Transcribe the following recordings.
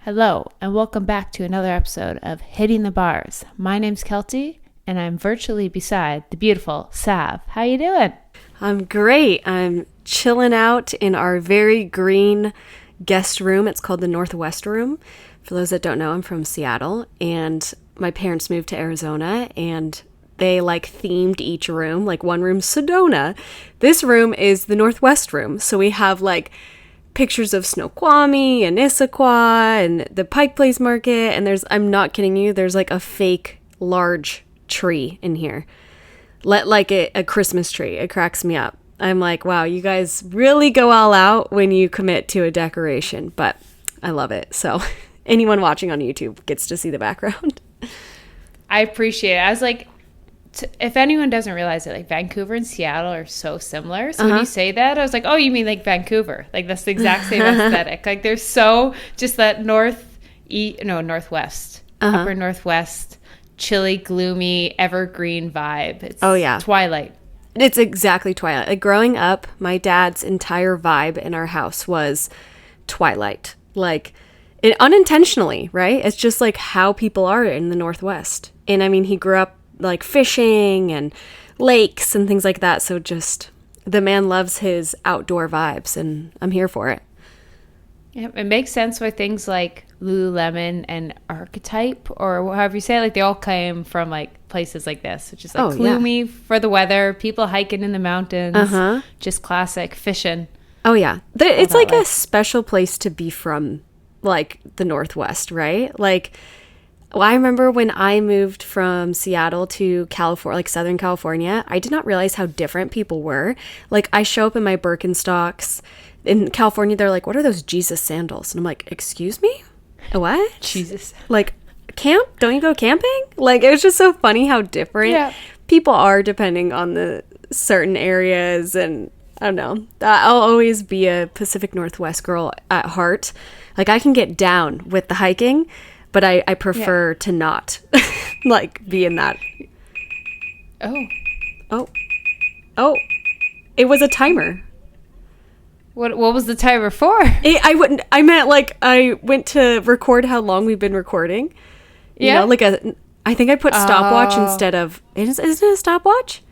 Hello, and welcome back to another episode of Hitting the Bars. My name's Keltie, and I'm virtually beside the beautiful Sav. How you doing? I'm great. I'm chilling out in our very green guest room. It's called the Northwest Room. For those that don't know, I'm from Seattle, and my parents moved to Arizona, and they themed each room. One room's Sedona. This room is the Northwest Room. So we have pictures of Snoqualmie and Issaquah and the Pike Place Market. And I'm not kidding you, there's a fake large tree in here. A Christmas tree. It cracks me up. I'm like, wow, you guys really go all out when you commit to a decoration. But I love it. So anyone watching on YouTube gets to see the background. I appreciate it. I was like, if anyone doesn't realize it, Vancouver and Seattle are so similar. So when you say that, I was like, oh, you mean Vancouver? That's the exact same aesthetic. They're so just that northwest, upper northwest, chilly, gloomy, evergreen vibe. It's Twilight. It's exactly Twilight. Growing up, my dad's entire vibe in our house was Twilight. Unintentionally, right? It's just how people are in the Northwest. And I mean, he grew up fishing and lakes and things like that. So just the man loves his outdoor vibes, and I'm here for it. Yeah, it makes sense why things like Lululemon and Archetype, or however you say it, they all came from places like this, which is gloomy for the weather, people hiking in the mountains, just classic fishing. Oh yeah, it's a special place to be from, the Northwest, right? Well, I remember when I moved from Seattle to California, Southern California, I did not realize how different people were. I show up in my Birkenstocks. In California, they're like, what are those Jesus sandals? And I'm like, excuse me? What? Jesus. Camp? Don't you go camping? It was just so funny how different people are depending on the certain areas. And I don't know. I'll always be a Pacific Northwest girl at heart. I can get down with the hiking, but I prefer to not be in that. Oh, it was a timer. What was the timer for? I went to record how long we've been recording. I think I put stopwatch instead of, isn't it a stopwatch?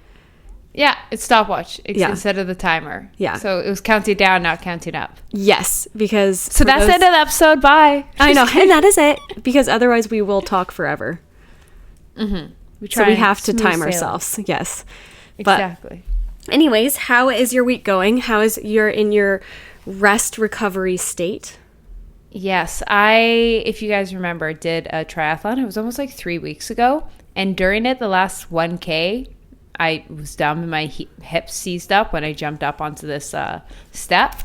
Yeah, it's stopwatch instead of the timer. Yeah. So it was counting down, not counting up. Yes, because... So that's the end of the episode. Bye. I know, and that is it. Because otherwise we will talk forever. Mm-hmm. So we have to time ourselves. Yes. Exactly. But anyways, how is your week going? How is in your rest recovery state? Yes, if you guys remember, did a triathlon. It was almost 3 weeks ago. And during it, the last 1K... I was dumb and my hips seized up when I jumped up onto this step.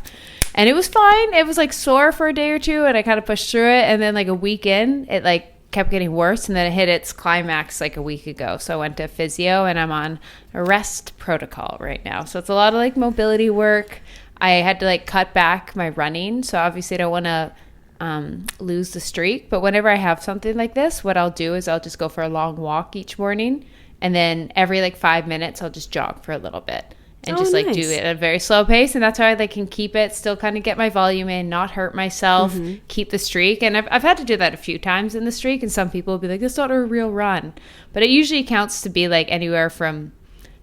And it was fine. It was sore for a day or two, and I kind of pushed through it. And then a week in, it kept getting worse, and then it hit its climax a week ago. So I went to physio, and I'm on a rest protocol right now. So it's a lot of mobility work. I had to cut back my running, so obviously I don't want to lose the streak. But whenever I have something like this, what I'll do is I'll just go for a long walk each morning. And then every 5 minutes, I'll just jog for a little bit and nice. Do it at a very slow pace. And that's how I can keep it, still kind of get my volume in, not hurt myself, keep the streak. And I've had to do that a few times in the streak. And some people will be like, that's not a real run. But it usually counts to be anywhere from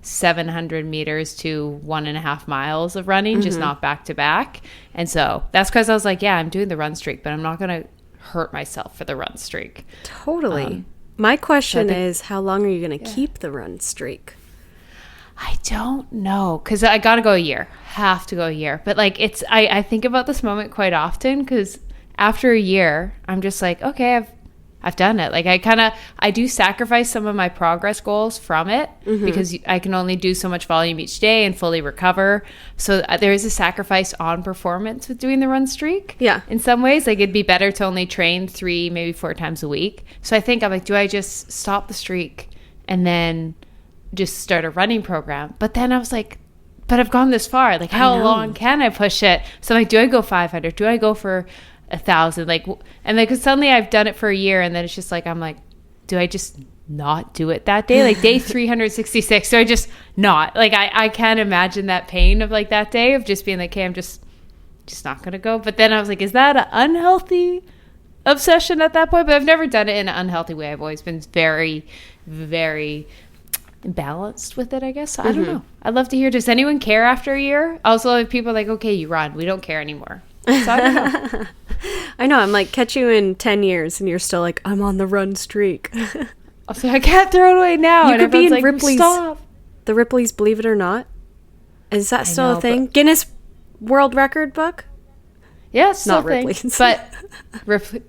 700 meters to 1.5 miles of running, just not back to back. And so that's because I was I'm doing the run streak, but I'm not going to hurt myself for the run streak. Totally. My question is, how long are you going to keep the run streak? I don't know, because I got to go a year. Have to go a year. But I think about this moment quite often, because after a year, I'm just okay, I've done it. I do sacrifice some of my progress goals from it because I can only do so much volume each day and fully recover. So there is a sacrifice on performance with doing the run streak. Yeah. In some ways, it'd be better to only train 3, maybe 4 times a week. So I think I'm do I just stop the streak and then just start a running program? But then I was but I've gone this far. How long can I push it? So do I go 500? Do I go for 1,000? And suddenly I've done it for a year, and then it's just I'm do I just not do it that day? Day 366, so I just not I can't imagine that pain of that day of just being okay, I'm just not gonna go. But then I was is that an unhealthy obsession at that point, but I've never done it in an unhealthy way. I've always been very, very balanced with it, I guess. I don't know. I'd love to hear, does anyone care after a year? Also, if people are like, okay, you run, we don't care anymore. So I don't know. I know. I'm like, catch you in 10 years and you're still like, I'm on the run streak. Also, I can't throw it away now. You and could be in like, Ripley's. Stop. The Ripley's Believe It or Not. Is that still know, a thing? Guinness World Record book? Yeah, it's still Not a thing. Ripley's.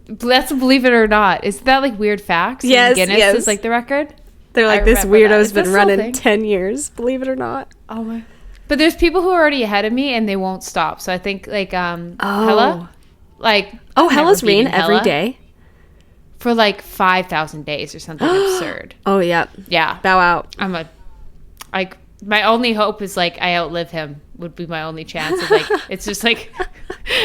But that's Believe It or Not. Isn't that like weird facts? Yes, and Guinness yes. is like the record? They're like, I this remember that. weirdo's Is that been still a running thing? 10 years. Believe it or not. Oh my. But there's people who are already ahead of me and they won't stop. So I think like Hella. Like Hella's ran every day. For like 5,000 days or something absurd. Oh, yeah. Yeah. Bow out. My only hope is like I outlive him would be my only chance. Of, like it's just like,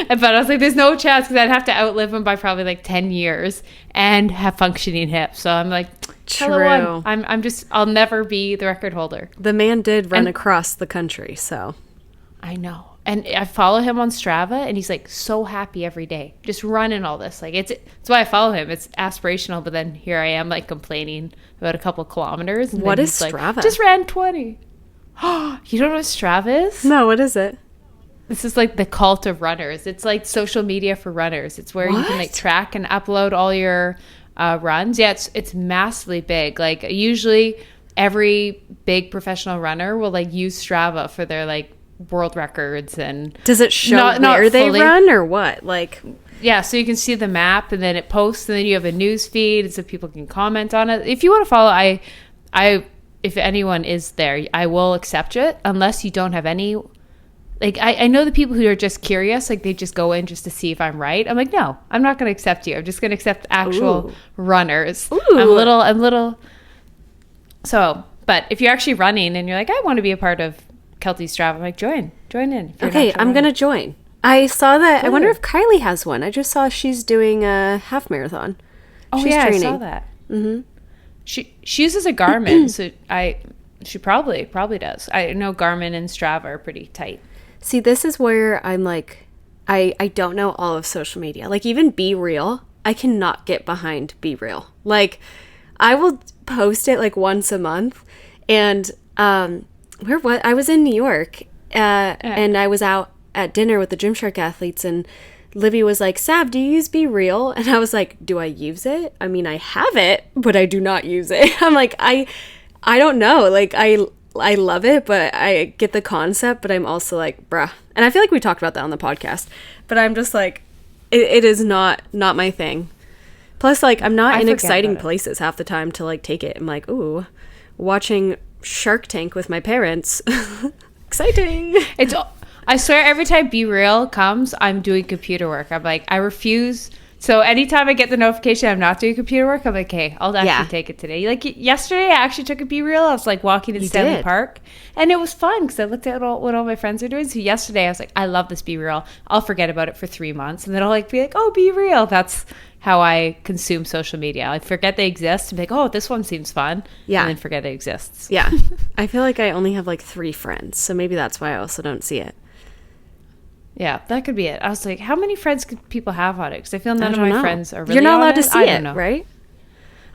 but I was like, there's no chance because I'd have to outlive him by probably like 10 years and have functioning hips. So I'm like, true. I'll never be the record holder. The man did run across the country, so. I know. And I follow him on Strava, and he's like so happy every day, just running all this. Like it's why I follow him. It's aspirational, but then here I am like complaining about a couple kilometers. And what then is he's Strava? Like, just ran 20. You don't know what Strava is? No, what is it? This is like the cult of runners. It's like social media for runners. It's where you can like track and upload all your runs. Yeah, it's massively big. Like usually every big professional runner will like use Strava for their like world records. And does it show not where they fully run or what? Like, yeah, so you can see the map and then it posts and then you have a news feed and so people can comment on it. If you want to follow, I if anyone is there, I will accept it unless you don't have any. Like, I know the people who are just curious, like they just go in just to see if I'm right. I'm like, no, I'm not going to accept you. I'm just going to accept actual runners. Ooh. I'm little. So, but if you're actually running and you're like, I want to be a part of Keltie's Strava, I'm like, join in. Okay, I'm going to join. I saw that. I wonder if Kylie has one. I just saw she's doing a half marathon. Oh, she's yeah, training. I saw that. Mm-hmm. She uses a Garmin, so she probably does. I know Garmin and Strava are pretty tight. See, this is where I'm like, I don't know all of social media. Like even Be Real, I cannot get behind Be Real. Like I will post it like once a month. And I was in New York and I was out at dinner with the Gymshark athletes and Libby was like, Sav, do you use Be Real? And I was like, do I use it? I mean, I have it, but I do not use it. I'm like, I don't know. Like I love it, but I get the concept, but I'm also like, bruh. And I feel like we talked about that on the podcast, but I'm just like, it is not my thing. Plus, like, I'm not in exciting places half the time to like take it. I'm like, ooh, watching Shark Tank with my parents. Exciting. I swear every time Be Real comes, I'm doing computer work. I'm like, I refuse. So anytime I get the notification I'm not doing computer work, I'm like, hey, I'll actually take it today. Like yesterday, I actually took a Be Real. I was like walking in Stanley Park. And it was fun because I looked at what all my friends are doing. So yesterday, I was like, I love this Be Real. I'll forget about it for 3 months. And then I'll like be like, oh, Be Real. That's how I consume social media. I forget they exist and be like, oh, this one seems fun. Yeah. And then forget it exists. Yeah. I feel like I only have like 3 friends. So maybe that's why I also don't see it. Yeah, that could be it. I was like, how many friends could people have on it? Because I feel none of my friends are really You're not allowed to it. see it, right?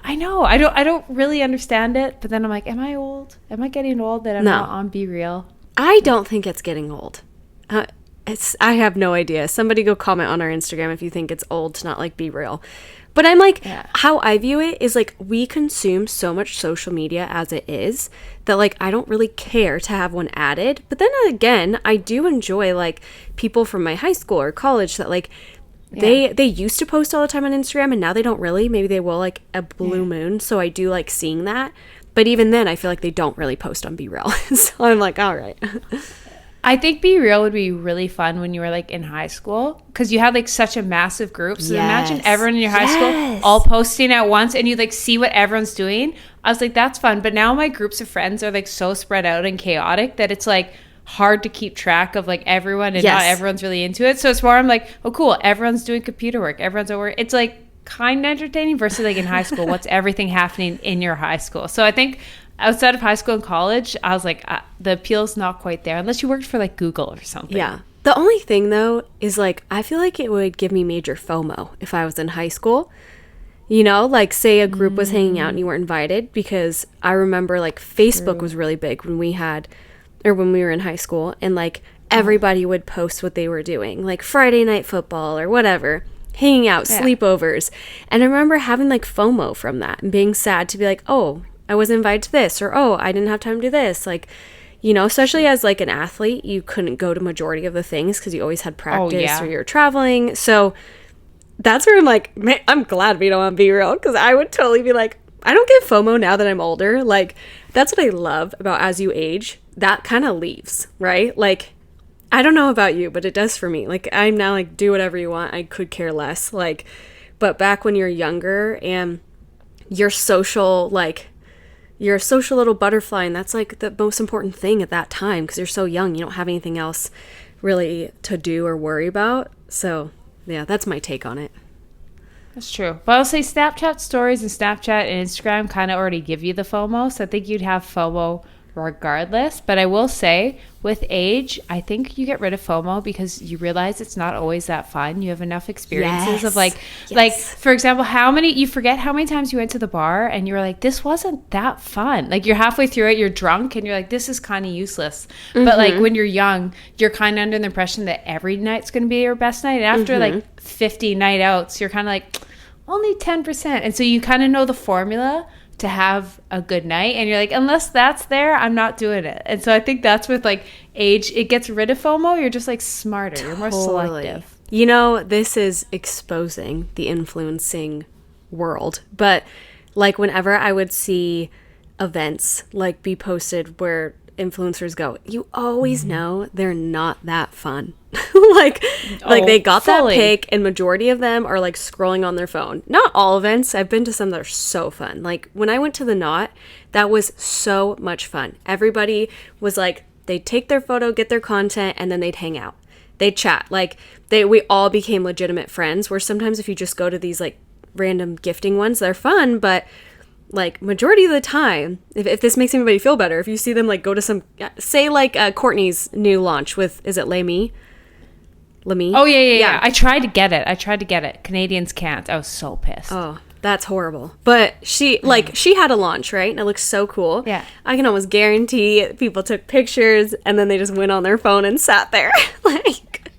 I know. I don't really understand it. But then I'm like, am I old? Am I getting old that I'm not on Be Real? I don't think it's getting old. I have no idea. Somebody go comment on our Instagram if you think it's old to not like Be Real. But I'm like, how I view it is like we consume so much social media as it is that like I don't really care to have one added. But then again, I do enjoy like people from my high school or college that like they used to post all the time on Instagram and now they don't really. Maybe they will like a blue moon. So I do like seeing that. But even then, I feel like they don't really post on Be Real. So I'm like, all right. I think Be Real would be really fun when you were like in high school because you had like such a massive group. So imagine everyone in your high school all posting at once and you like see what everyone's doing. I was like, that's fun. But now my groups of friends are like so spread out and chaotic that it's like hard to keep track of like everyone and not everyone's really into it. So it's more I'm like, oh cool, everyone's doing computer work. Everyone's at work. It's like kind of entertaining versus like in high school. What's everything happening in your high school? So I think outside of high school and college, I was like, the appeal's not quite there unless you worked for like Google or something. Yeah. The only thing, though, is, like, I feel like it would give me major FOMO if I was in high school. You know, like, say a group was hanging out and you weren't invited, because I remember, like, Facebook was really big when we were in high school, and, like, everybody would post what they were doing, like Friday night football or whatever, hanging out, sleepovers. And I remember having, like, FOMO from that and being sad to be like, oh, I wasn't invited to this, or, oh, I didn't have time to do this. Like, you know, especially as, like, an athlete, you couldn't go to majority of the things because you always had practice or you're traveling. So that's where I'm like, man, I'm glad we don't want to be real, because I would totally be like, I don't get FOMO now that I'm older. Like, that's what I love about as you age. That kind of leaves, right? Like, I don't know about you, but it does for me. Like, I'm now like, do whatever you want. I could care less. Like, but back when you're younger and you're social, like, you're a social little butterfly, and that's like the most important thing at that time, because you're so young. You don't have anything else really to do or worry about. So yeah, that's my take on it. That's true. But I'll say Snapchat stories and Snapchat and Instagram kind of already give you the FOMO. So I think you'd have FOMO regardless. But I will say, with age, I think you get rid of FOMO because you realize it's not always that fun. You have enough experiences of like, for example, you forget how many times you went to the bar and you were like, this wasn't that fun. Like, you're halfway through it, you're drunk, and you're like, this is kind of useless. But like, when you're young, you're kind of under the impression that every night's going to be your best night. And after like 50 night outs, you're kind of like, only 10%. And so you kind of know the formula to have a good night, and you're like, unless that's there, I'm not doing it. And so I think that's with like age, it gets rid of FOMO. You're just like smarter. You're more selective. You know, this is exposing the influencing world, but like, whenever I would see events like be posted where influencers go, you always know they're not that fun. like they got fully. That pic, and majority of them are like scrolling on their phone. Not all events. I've been to some that are so fun. Like, when I went to the Knot, that was so much fun. Everybody was like, they'd take their photo, get their content, and then they'd hang out. They'd chat. Like, we all became legitimate friends, where sometimes if you just go to these like random gifting ones, they're fun, but like, majority of the time, if this makes anybody feel better, if you see them like go to some, say like Courtney's new launch with, is it Lamy? Oh yeah. I tried to get it. Canadians can't. I was so pissed. Oh, that's horrible. But she had a launch, right? And it looks so cool. Yeah. I can almost guarantee people took pictures and then they just went on their phone and sat there. Like,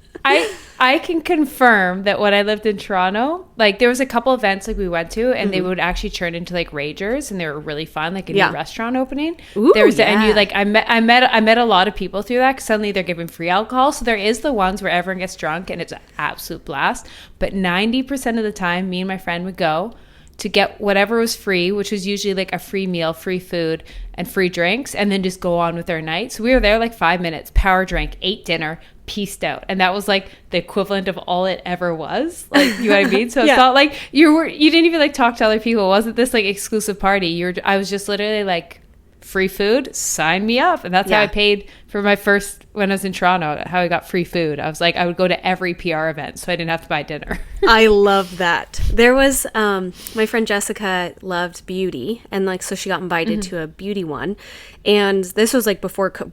I can confirm that when I lived in Toronto, like, there was a couple events like we went to, and they would actually turn into like ragers, and they were really fun, like a new restaurant opening. Ooh, there was and you like I met a lot of people through that, because suddenly they're giving free alcohol. So there is the ones where everyone gets drunk and it's an absolute blast. But 90% of the time, me and my friend would go to get whatever was free, which was usually like a free meal, free food, and free drinks, and then just go on with our night. So we were there like 5 minutes, power drank, ate dinner, pieced out, and that was like the equivalent of all it ever was. Like, you know what I mean? So it's not like you didn't even like talk to other people. It wasn't this like exclusive party. I was just literally like, free food, sign me up. And that's how I paid for my first, when I was in Toronto, how I got free food. I was like, I would go to every PR event, so I didn't have to buy dinner. I love that. There was, my friend Jessica loved beauty, and like, so she got invited to a beauty one, and this was like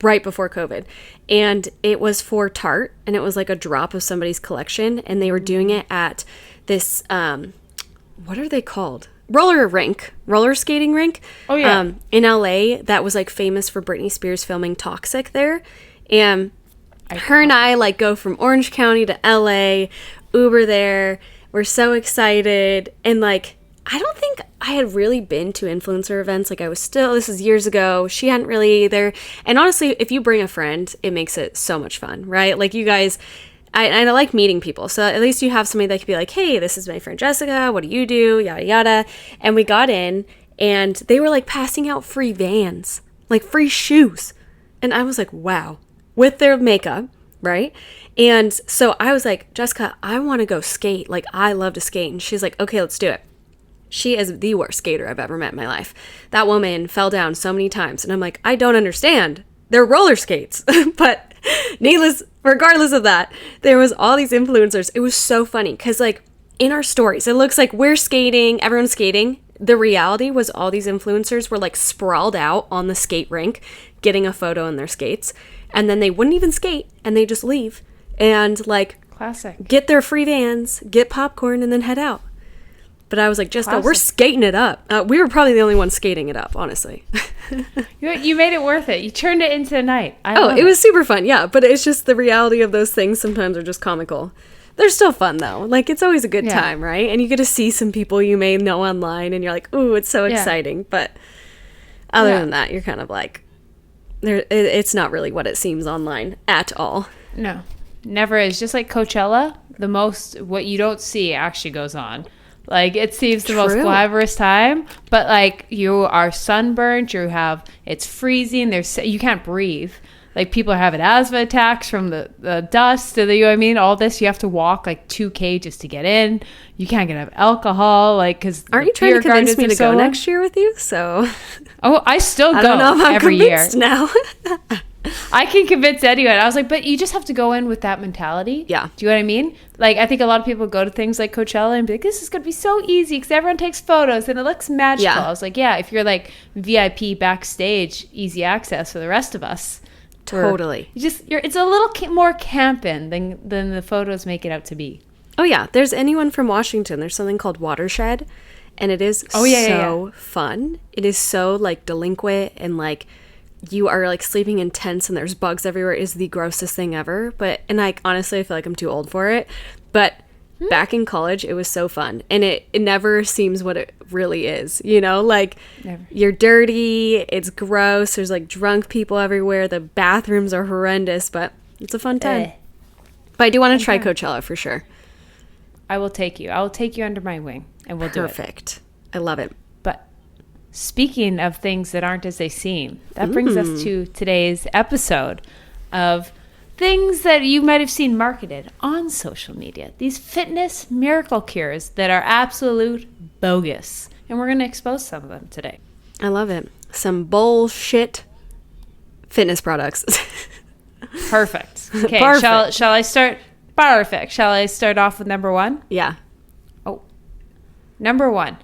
right before COVID, and it was for Tarte, and it was like a drop of somebody's collection, and they were doing it at this, what are they called? Roller skating rink. Oh yeah. In LA, that was like famous for Britney Spears filming Toxic there. And her and I like go from Orange County to LA, Uber there. We're so excited. And like, I don't think I had really been to influencer events. Like, this is years ago. She hadn't really either. And honestly, if you bring a friend, it makes it so much fun, right? Like, you guys, I like meeting people. So at least you have somebody that could be like, hey, this is my friend Jessica. What do you do? Yada, yada. And we got in, and they were like passing out free Vans, like free shoes. And I was like, wow, with their makeup, right? And so I was like, Jessica, I want to go skate. Like, I love to skate. And she's like, okay, let's do it. She is the worst skater I've ever met in my life. That woman fell down so many times. And I'm like, I don't understand. They're roller skates. But regardless of that, there was all these influencers. It was so funny because, like, in our stories, it looks like we're skating, everyone's skating. The reality was all these influencers were like sprawled out on the skate rink, getting a photo in their skates, and then they wouldn't even skate, and they just leave. and like Classic. get their free vans, get popcorn, and then head out. But I was like, Jessica, we're skating it up. We were probably the only ones skating it up, honestly. You made it worth it. You turned it into a night. It was super fun, yeah. But it's just the reality of those things sometimes are just comical. They're still fun, though. Like, it's always a good time, right? And you get to see some people you may know online, and you're like, ooh, it's so exciting. But other than that, you're kind of like, it's not really what it seems online at all. No, never is. Just like Coachella, what you don't see actually goes on. Like, it seems the most glamorous time, but like, you are sunburned, it's freezing, you can't breathe. Like, people are having asthma attacks from the dust, you know what I mean? All this, you have to walk like 2K just to get in. You can't get alcohol, like, because aren't you trying to convince me to go next year with you? So, I still go don't know if I'm every year now. I can convince anyone. I was like, but you just have to go in with that mentality. Yeah. Do you know what I mean? Like, I think a lot of people go to things like Coachella and be like, this is going to be so easy because everyone takes photos and it looks magical. Yeah. I was like, yeah, if you're like VIP backstage, easy access for the rest of us. Totally. It's a little more camping than the photos make it out to be. Oh, yeah. There's anyone from Washington. There's something called Watershed, and it is fun. It is so, like, delinquent, and, like, you are, like, sleeping in tents and there's bugs everywhere. It is the grossest thing ever. And honestly, I feel like I'm too old for it. But back in college, it was so fun. And it never seems what it really is, you know? Like, you're dirty, it's gross, there's, like, drunk people everywhere, the bathrooms are horrendous, but it's a fun time. But I do want to try Coachella for sure. I will take you. I will take you under my wing, and we'll do it. Perfect. I love it. But speaking of things that aren't as they seem, that brings us to today's episode of things that you might have seen marketed on social media. These fitness miracle cures that are absolute bogus. And we're going to expose some of them today. I love it. Some bullshit fitness products. Perfect. Okay, Perfect. Shall I start? Perfect. Shall I start off with number one? Yeah. Oh, number one.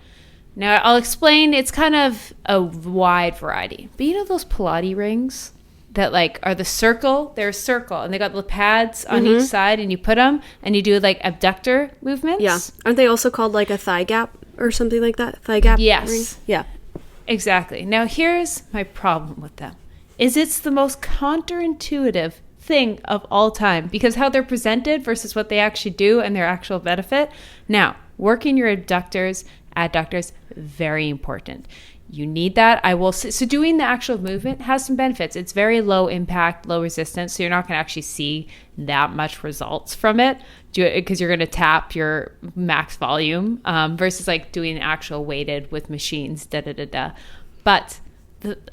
Now, I'll explain. It's kind of a wide variety. But you know those Pilates rings that, like, are the circle? They're a circle. And they got the pads on each side. And you put them and you do, like, abductor movements. Yeah. Aren't they also called, like, a thigh gap or something like that? Thigh gap rings? Yeah. Exactly. Now, here's my problem with them. It's the most counterintuitive thing of all time, because how they're presented versus what they actually do and their actual benefit. Now, working your adductors, very important. You need that. I will say, so doing the actual movement has some benefits. It's very low impact, low resistance, so you're not going to actually see that much results from it because you're going to tap your max volume versus like doing actual weighted with machines, But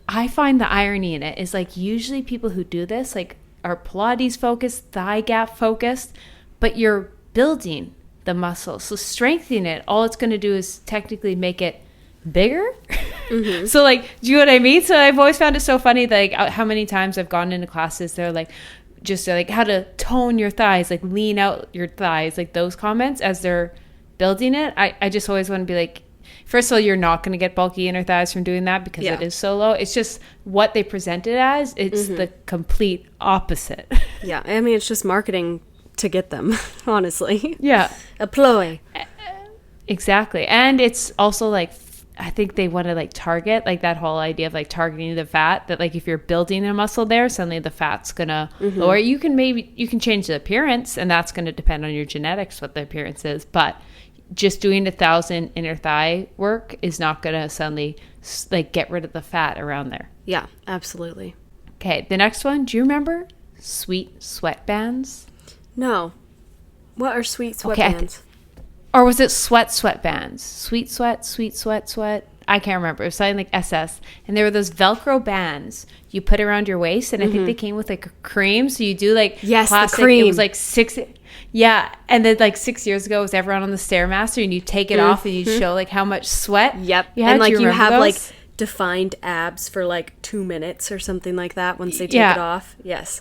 I find the irony in it is, like, usually people who do this, like, are Pilates focused, thigh gap focused, but you're building the muscle. So strengthening it, all it's going to do is technically make it bigger. So, like, do you know what I mean? So I've always found it so funny, like, how many times I've gone into classes, they're like, how to tone your thighs, like lean out your thighs, like those comments as they're building it. I just always want to be like, first of all, you're not going to get bulky inner thighs from doing that because it is so low. It's just what they present it as. It's the complete opposite. Yeah. I mean, it's just marketing to get them, honestly. Yeah. A ploy. Exactly. And it's also like, I think they want to like target, like that whole idea of like targeting the fat, that like if you're building a muscle there, suddenly the fat's going to lower. You can change the appearance, and that's going to depend on your genetics, what the appearance is. But just doing 1,000 inner thigh work is not going to suddenly like get rid of the fat around there. Yeah, absolutely. Okay, the next one. Do you remember sweet sweatbands? No. What are sweet sweatbands? Or was it sweatbands? Sweet sweat. I can't remember. It was something like SS. And there were those Velcro bands you put around your waist. And I think they came with like a cream. So you do like plastic. The cream. It was like 6. Yeah. And then like 6 years ago, it was everyone on the Stairmaster. And you take it off and you show like how much sweat. Yep. You had. And like you have those? like defined abs for like 2 minutes or something like that once they take it off. Yes.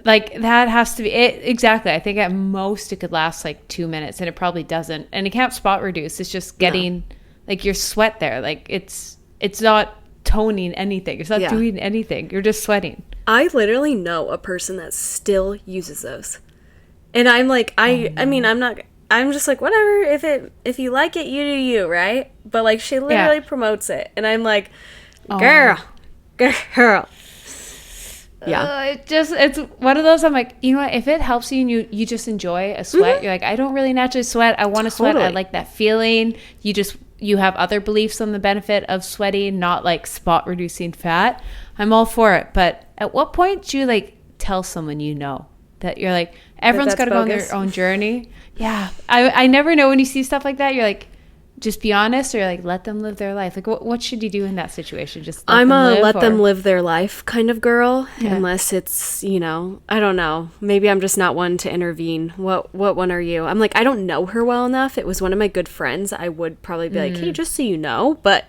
Like that has to be it. Exactly. I think at most it could last like 2 minutes, and it probably doesn't. And it can't spot reduce. It's just getting like your sweat there. Like it's not toning anything. It's not doing anything. You're just sweating. I literally know a person that still uses those. And I'm like, I mean, I'm just like, whatever, if you like it, you do you, right? But like, she literally promotes it. And I'm like, girl. Yeah. It's one of those, I'm like, you know what, if it helps you and you just enjoy a sweat, you're like, I don't really naturally sweat. I want to sweat. I like that feeling. You have other beliefs on the benefit of sweating, not like spot reducing fat. I'm all for it. But at what point do you like tell someone that you're like, everyone's got to go on their own journey? Yeah. I never know when you see stuff like that. You're like, just be honest, or like let them live their life. Like what should you do in that situation? Just I'm a let them live their life kind of girl, unless it's, I don't know. Maybe I'm just not one to intervene. What one are you? I'm like, I don't know her well enough. It was one of my good friends. I would probably be like, hey, just so you know, but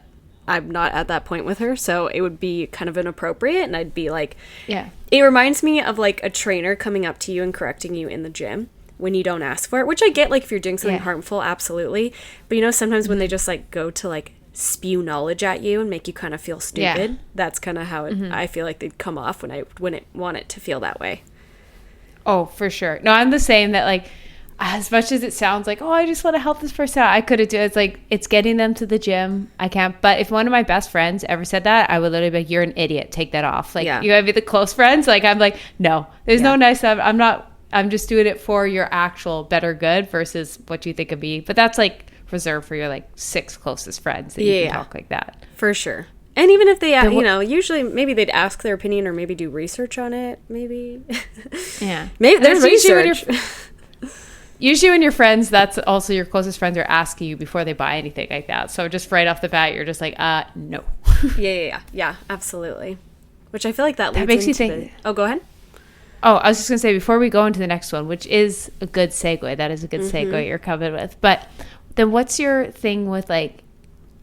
I'm not at that point with her, so it would be kind of inappropriate, and I'd be like, it reminds me of like a trainer coming up to you and correcting you in the gym when you don't ask for it, which I get, like, if you're doing something harmful, absolutely. But, sometimes when they just, like, go to, like, spew knowledge at you and make you kind of feel stupid, that's kind of how I feel like they'd come off when I wouldn't want it to feel that way. Oh, for sure. No, I'm the same, that, like, as much as it sounds like, oh, I just want to help this person out, I could have done it. It's like, it's getting them to the gym. I can't. But if one of my best friends ever said that, I would literally be like, you're an idiot. Take that off. Like, you gotta be the close friends. Like, I'm like, no, there's no nice stuff. I'm just doing it for your actual better good versus what you think of me. But that's like reserved for your like 6 closest friends that you can talk like that. For sure. And even if they, usually maybe they'd ask their opinion or maybe do research on it. Maybe. Yeah. Maybe there's research. Usually when your friends, that's also your closest friends, are asking you before they buy anything like that. So just right off the bat, you're just like, no. Yeah, absolutely. Which I feel like that makes you think. Oh, go ahead. Oh, I was just going to say, before we go into the next one, which is a good segue, that is a good segue you're coming with. But then what's your thing with like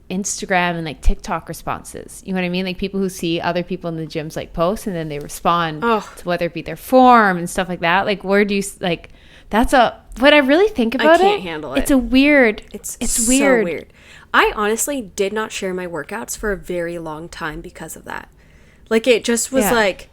Instagram and like TikTok responses? You know what I mean? Like people who see other people in the gyms like post and then they respond to whether it be their form and stuff like that. Like where do you like, what I really think about I can't handle it. It's weird. It's so weird. I honestly did not share my workouts for a very long time because of that. Like it just was like,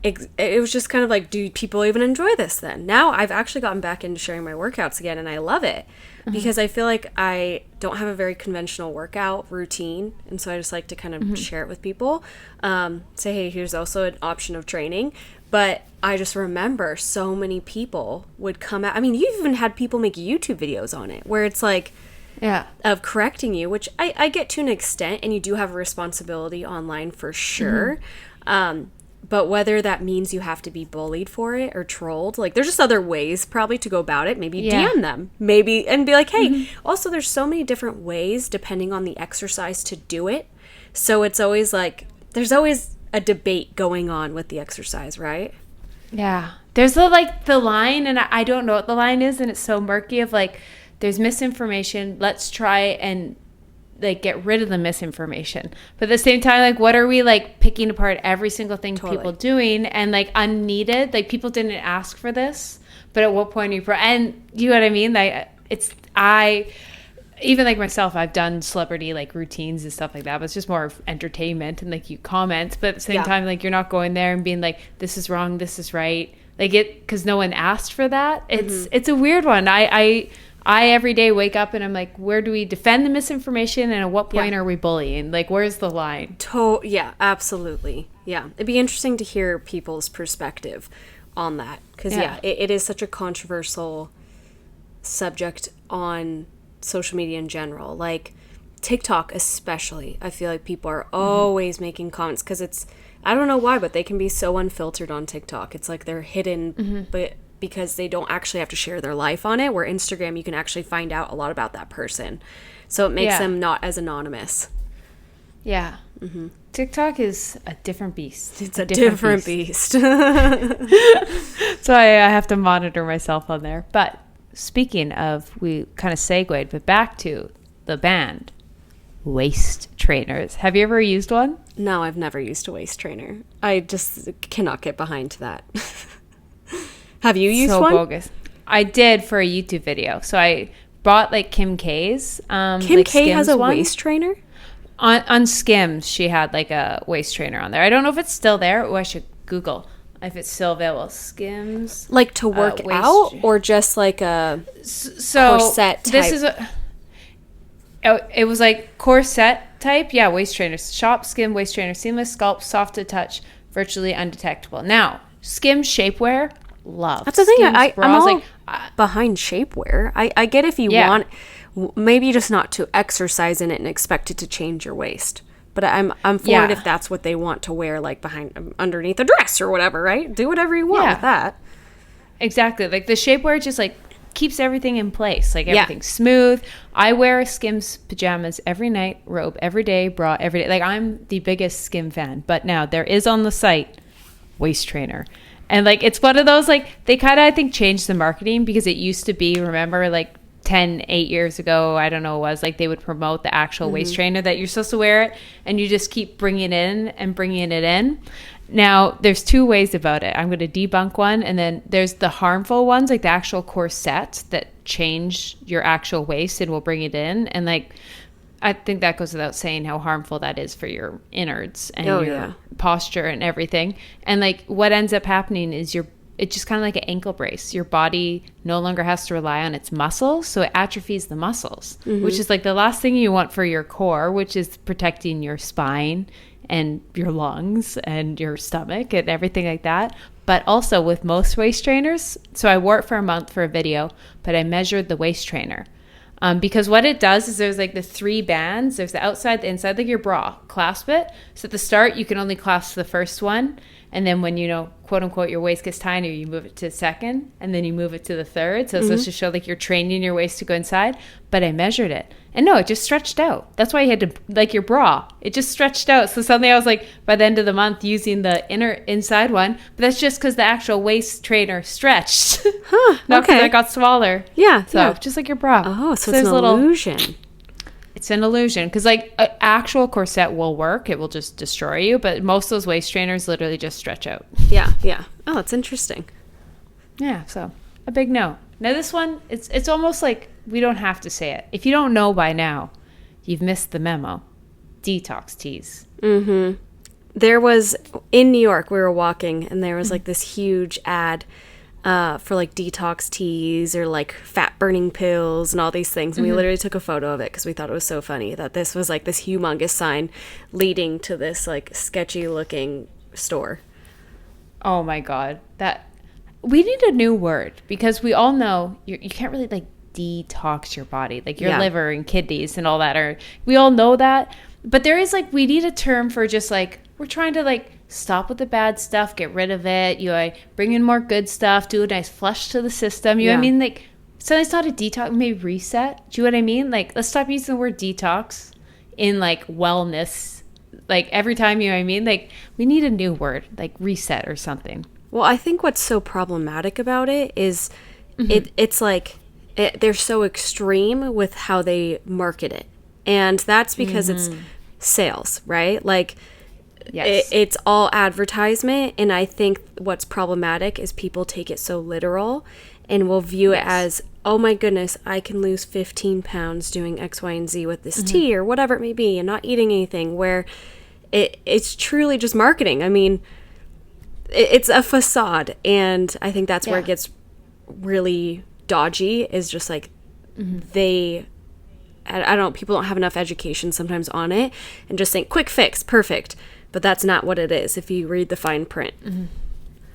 it was just kind of like, do people even enjoy this then? Now I've actually gotten back into sharing my workouts again, and I love it because I feel like I don't have a very conventional workout routine, and so I just like to kind of share it with people. Say, hey, here's also an option of training. But I just remember so many people would come out. I mean, you've even had people make YouTube videos on it where it's like, of correcting you, which I get to an extent, and you do have a responsibility online for sure. But whether that means you have to be bullied for it or trolled, like there's just other ways probably to go about it. Maybe DM them, maybe, and be like, hey, also there's so many different ways depending on the exercise to do it. So it's always like, there's always a debate going on with the exercise, right? Yeah. There's the line, and I don't know what the line is, and it's so murky of like, there's misinformation. Let's try and like get rid of the misinformation, but at the same time, like what are we like picking apart every single thing people doing and like unneeded? Like people didn't ask for this, but at what point are you and you know what I mean? Like even like myself, I've done celebrity like routines and stuff like that, but it's just more of entertainment and like you comment, but at the same time, like you're not going there and being like, this is wrong, this is right, like it, because no one asked for that. It's a weird one. I every day wake up and I'm like, where do we defend the misinformation, and at what point are we bullying? Like, where's the line? Yeah, absolutely. Yeah, it'd be interesting to hear people's perspective on that, because it is such a controversial subject on social media in general. Like TikTok especially, I feel like people are always making comments because it's, I don't know why, but they can be so unfiltered on TikTok. It's like they're hidden, but because they don't actually have to share their life on it, where Instagram you can actually find out a lot about that person, so it makes them not as anonymous. TikTok is a different beast. It's a different beast. So I have to monitor myself on there. But speaking of, we kind of segued, but back to the band waist trainers. Have you ever used one? No, I've never used a waist trainer. I just cannot get behind that. Have you used one? So bogus. I did for a YouTube video. So I bought like Kim K's. Kim K has a waist trainer? on Skims, she had like a waist trainer on there. I don't know if it's still there. Oh, I should Google if it's still available. Skims, like to work out, or just like a corset type? This is it was like corset type. Yeah, waist trainers. Shop Skim waist trainer, seamless sculpt, soft to touch, virtually undetectable. Now, Skims shapewear, love. That's the thing. I'm all like behind shapewear. I get if you want, maybe just not to exercise in it and expect it to change your waist. But I'm for it if that's what they want to wear, like behind, underneath a dress or whatever, right? Do whatever you want with that. Exactly. Like the shapewear just like keeps everything in place. Like everything's smooth. I wear Skims pajamas every night, robe every day, bra every day. Like I'm the biggest Skim fan. But now there is on the site waist trainer. And like it's one of those, like they kind of, I think, changed the marketing, because it used to be, remember, like 8 years ago, I don't know, it was like they would promote the actual waist trainer that you're supposed to wear it, and you just keep bringing it in. Now there's two ways about it. I'm going to debunk one, and then there's the harmful ones, like the actual corset that change your actual waist and will bring it in. And like I think that goes without saying how harmful that is for your innards and your posture and everything. And like what ends up happening is it's just kind of like an ankle brace. Your body no longer has to rely on its muscles, so it atrophies the muscles, which is like the last thing you want for your core, which is protecting your spine and your lungs and your stomach and everything like that. But also with most waist trainers, so I wore it for a month for a video, but I measured the waist trainer. Because what it does is there's like the 3 bands. There's the outside, the inside, like your bra. Clasp it. So at the start, you can only clasp the first one. And then when, quote unquote, your waist gets tinier, you move it to the second, and then you move it to the third. So it's supposed to show like you're training your waist to go inside. But I measured it. And no, it just stretched out. That's why you had to, like your bra, it just stretched out. So suddenly I was like, by the end of the month, using the inside one. But that's just because the actual waist trainer stretched. Not because I got smaller. Yeah. So just like your bra. Oh, so it's an illusion. It's an illusion, because like an actual corset will work. It will just destroy you. But most of those waist trainers literally just stretch out. Yeah. Oh, that's interesting. Yeah. So a big no. Now this one, it's almost like we don't have to say it. If you don't know by now, you've missed the memo. Detox teas. There was, in New York, we were walking, and there was like this huge ad for like detox teas or like fat burning pills and all these things. And we literally took a photo of it because we thought it was so funny that this was like this humongous sign leading to this like sketchy looking store. Oh my God. We need a new word, because we all know you can't really like detox your body, like your liver and kidneys and all that. We all know that. But there is like, we need a term for just like, we're trying to like stop with the bad stuff, get rid of it, bring in more good stuff, do a nice flush to the system. You know what I mean? Like, so it's not a detox, maybe reset. Do you know what I mean? Like, let's stop using the word detox in like wellness. Like every time, you know what I mean? Like, we need a new word, like reset or something. Well, I think what's so problematic about it is it's like they're so extreme with how they market it. And that's because it's sales, right? Like, it's all advertisement. And I think what's problematic is people take it so literal and will view it as, oh my goodness, I can lose 15 pounds doing X, Y, and Z with this tea or whatever it may be, and not eating anything, where it's truly just marketing. I mean, it's a facade. And I think that's where it gets really dodgy, is just like I don't know, people don't have enough education sometimes on it and just think quick fix, perfect. But that's not what it is if you read the fine print.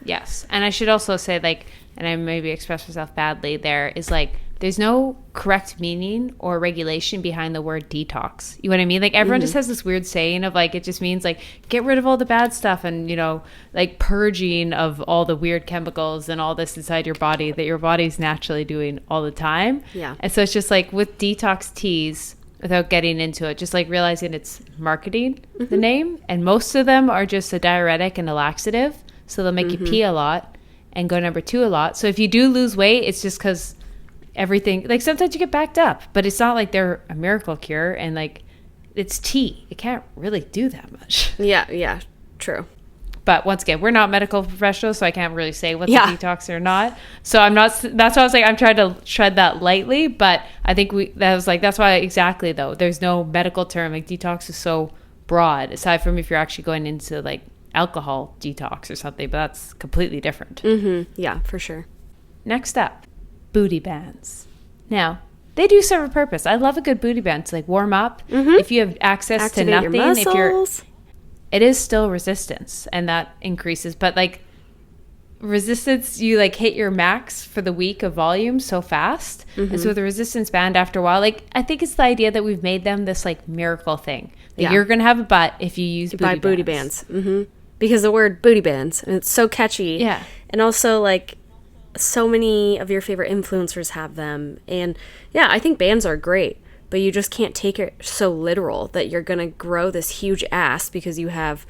Yes. And I should also say, like, and I maybe expressed myself badly there, is like, there's no correct meaning or regulation behind the word detox. You know what I mean? Like, everyone just has this weird saying of like, it just means like get rid of all the bad stuff and, like purging of all the weird chemicals and all this inside your body that your body's naturally doing all the time. Yeah. And so it's just like with detox teas, without getting into it, just like realizing it's marketing, the name. And most of them are just a diuretic and a laxative. So they'll make you pee a lot and go number 2 a lot. So if you do lose weight, it's just because everything, like sometimes you get backed up, but it's not like they're a miracle cure. And like, it's tea. It can't really do that much. Yeah, true. But once again, we're not medical professionals, so I can't really say what's a detox or not. So I'm not, that's why I was like, I'm trying to tread that lightly. But I think that's why exactly though, there's no medical term. Like detox is so broad, aside from if you're actually going into like alcohol detox or something, but that's completely different. Yeah, for sure. Next up, booty bands. Now, they do serve a purpose. I love a good booty band to like warm up. If you have access Activate to nothing, your muscles. it is still resistance, and that increases. But like resistance, you like hit your max for the week of volume so fast. And so with the resistance band, after a while, like I think it's the idea that we've made them this like miracle thing. That you're going to have a butt if you use booty bands. Because the word booty bands, and it's so catchy. Yeah. And also like so many of your favorite influencers have them. And yeah, I think bands are great. But you just can't take it so literal that you're going to grow this huge ass because you have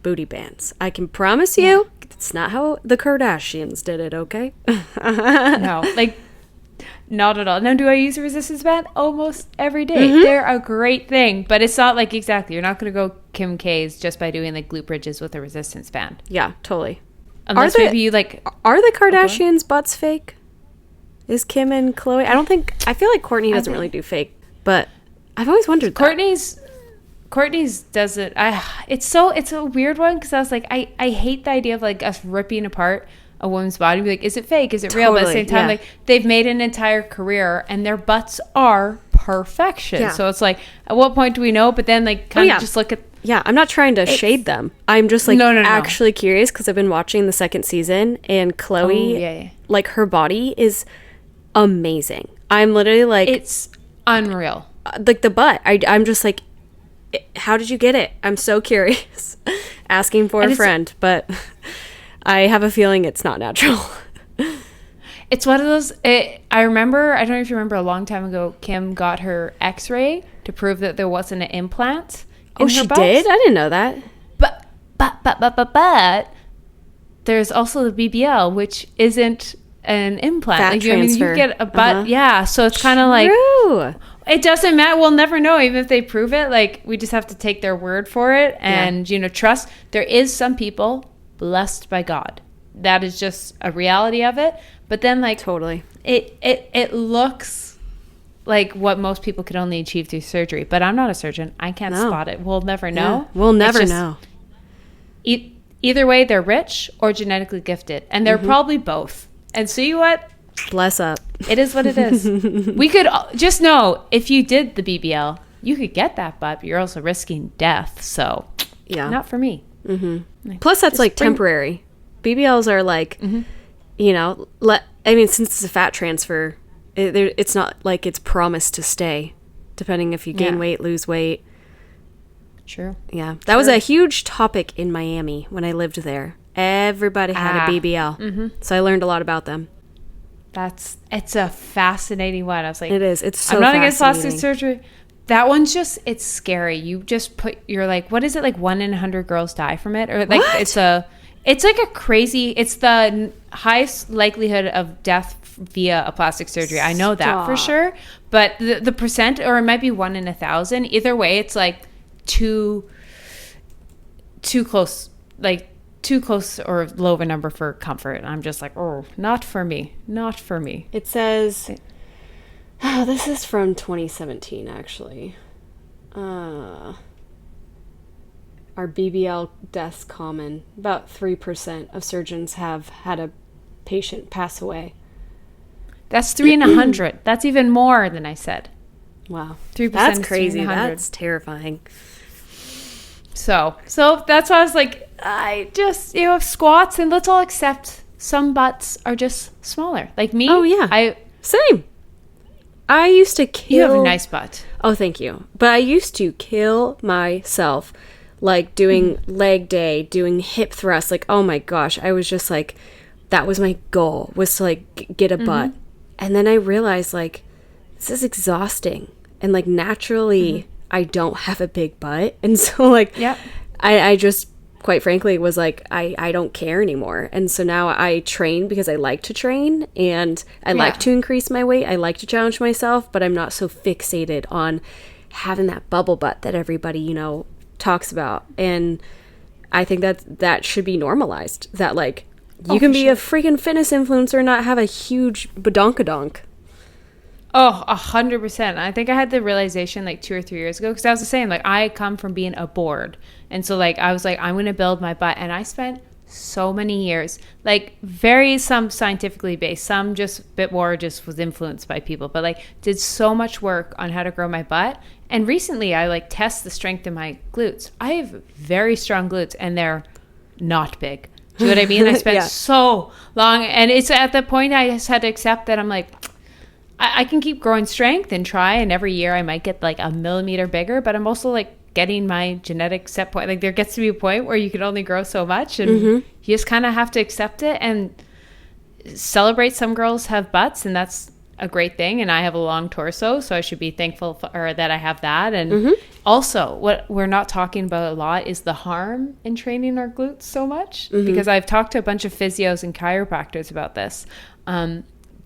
booty bands. I can promise you, it's not how the Kardashians did it, okay? No, like, not at all. Now, do I use a resistance band? Almost every day. They're a great thing, but it's not like exactly. You're not going to go Kim K's just by doing like glute bridges with a resistance band. Yeah, totally. Unless maybe you like... Are the Kardashians' butts fake? Is Kim and Khloe? I feel like Kourtney doesn't really do fake. But I've always wondered Kourtney's does it. It's a weird one because I was like, I hate the idea of like us ripping apart a woman's body and be like, is it fake? Is it real? But at the same time, like they've made an entire career and their butts are perfection. Yeah. So it's like, at what point do we know? But then like kind of just look at. Yeah, I'm not trying to shade them. I'm just like actually curious because I've been watching the second season and Khloe, like her body is amazing. I'm literally like, it's unreal. Like the butt. I'm just like, how did you get it? I'm so curious. Asking for a friend, but I have a feeling it's not natural. It's one of those, I remember, I don't know if you remember a long time ago, Kim got her x-ray to prove that there wasn't an implant in her butt. Did? I didn't know that. But there's also the BBL, which isn't an implant. Fat like, transfer. You get a butt. Yeah. So it's kind of like, it doesn't matter. We'll never know, even if they prove it. Like, we just have to take their word for it and, trust. There is some people blessed by God. That is just a reality of it. But then, like, totally, it looks like what most people could only achieve through surgery. But I'm not a surgeon. I can't spot it. We'll never know. We'll never know. Either way, they're rich or genetically gifted. And they're probably both. And see what? Bless up. It is what it is. We could just know if you did the BBL, you could get that butt, but you're also risking death. So, not for me. Plus, that's like temporary. BBLs are like, since it's a fat transfer, it's not like it's promised to stay, depending if you gain weight, lose weight. True. Yeah. That was a huge topic in Miami when I lived there. Everybody had a BBL. So I learned a lot about them. It's a fascinating one. I was like, it is. It's so I'm not against plastic surgery. That one's just, it's scary. You just you're like, what is it? Like 1 in 100 girls die from it? Or like, it's like a crazy, it's the highest likelihood of death via a plastic surgery. I know that for sure. But the percent, or it might be 1 in 1,000. Either way, it's like too close, or low of a number for comfort. I'm just like, oh, not for me. It says, this is from 2017, actually. Are BBL deaths common? About 3% of surgeons have had a patient pass away. That's 3 in 100. That's even more than I said. Wow. 3%. That's crazy. That's terrifying. So that's why I was like, I just, squats, and let's all accept some butts are just smaller. Like me. Oh, yeah. Same. I used to kill. You have a nice butt. Oh, thank you. But I used to kill myself, like doing leg day, doing hip thrusts. Like, oh my gosh. I was just like, that was my goal, was to like get a butt. And then I realized like, this is exhausting. And like naturally, I don't have a big butt. And so like, I just, quite frankly, was like, I don't care anymore. And so now I train because I like to train and I like to increase my weight. I like to challenge myself, but I'm not so fixated on having that bubble butt that everybody, talks about. And I think that should be normalized. That like you Oh, can for be sure. a freaking fitness influencer and not have a huge badonkadonk. Oh, 100%. I think I had the realization like 2 or 3 years ago, because I was the same. Like, I come from being a board. And so like I was like, I'm going to build my butt. And I spent so many years, like some scientifically based, some just a bit more just was influenced by people, but like did so much work on how to grow my butt. And recently I like test the strength of my glutes. I have very strong glutes and they're not big. Do you know what I mean? I spent so long, and it's at the point I just had to accept that I'm like, I can keep growing strength and try, and every year I might get like a millimeter bigger, but I'm also like getting my genetic set point. Like there gets to be a point where you can only grow so much, and you just kind of have to accept it and celebrate. Some girls have butts, and that's a great thing, and I have a long torso, so I should be thankful for that I have that. And also what we're not talking about a lot is the harm in training our glutes so much, because I've talked to a bunch of physios and chiropractors about this.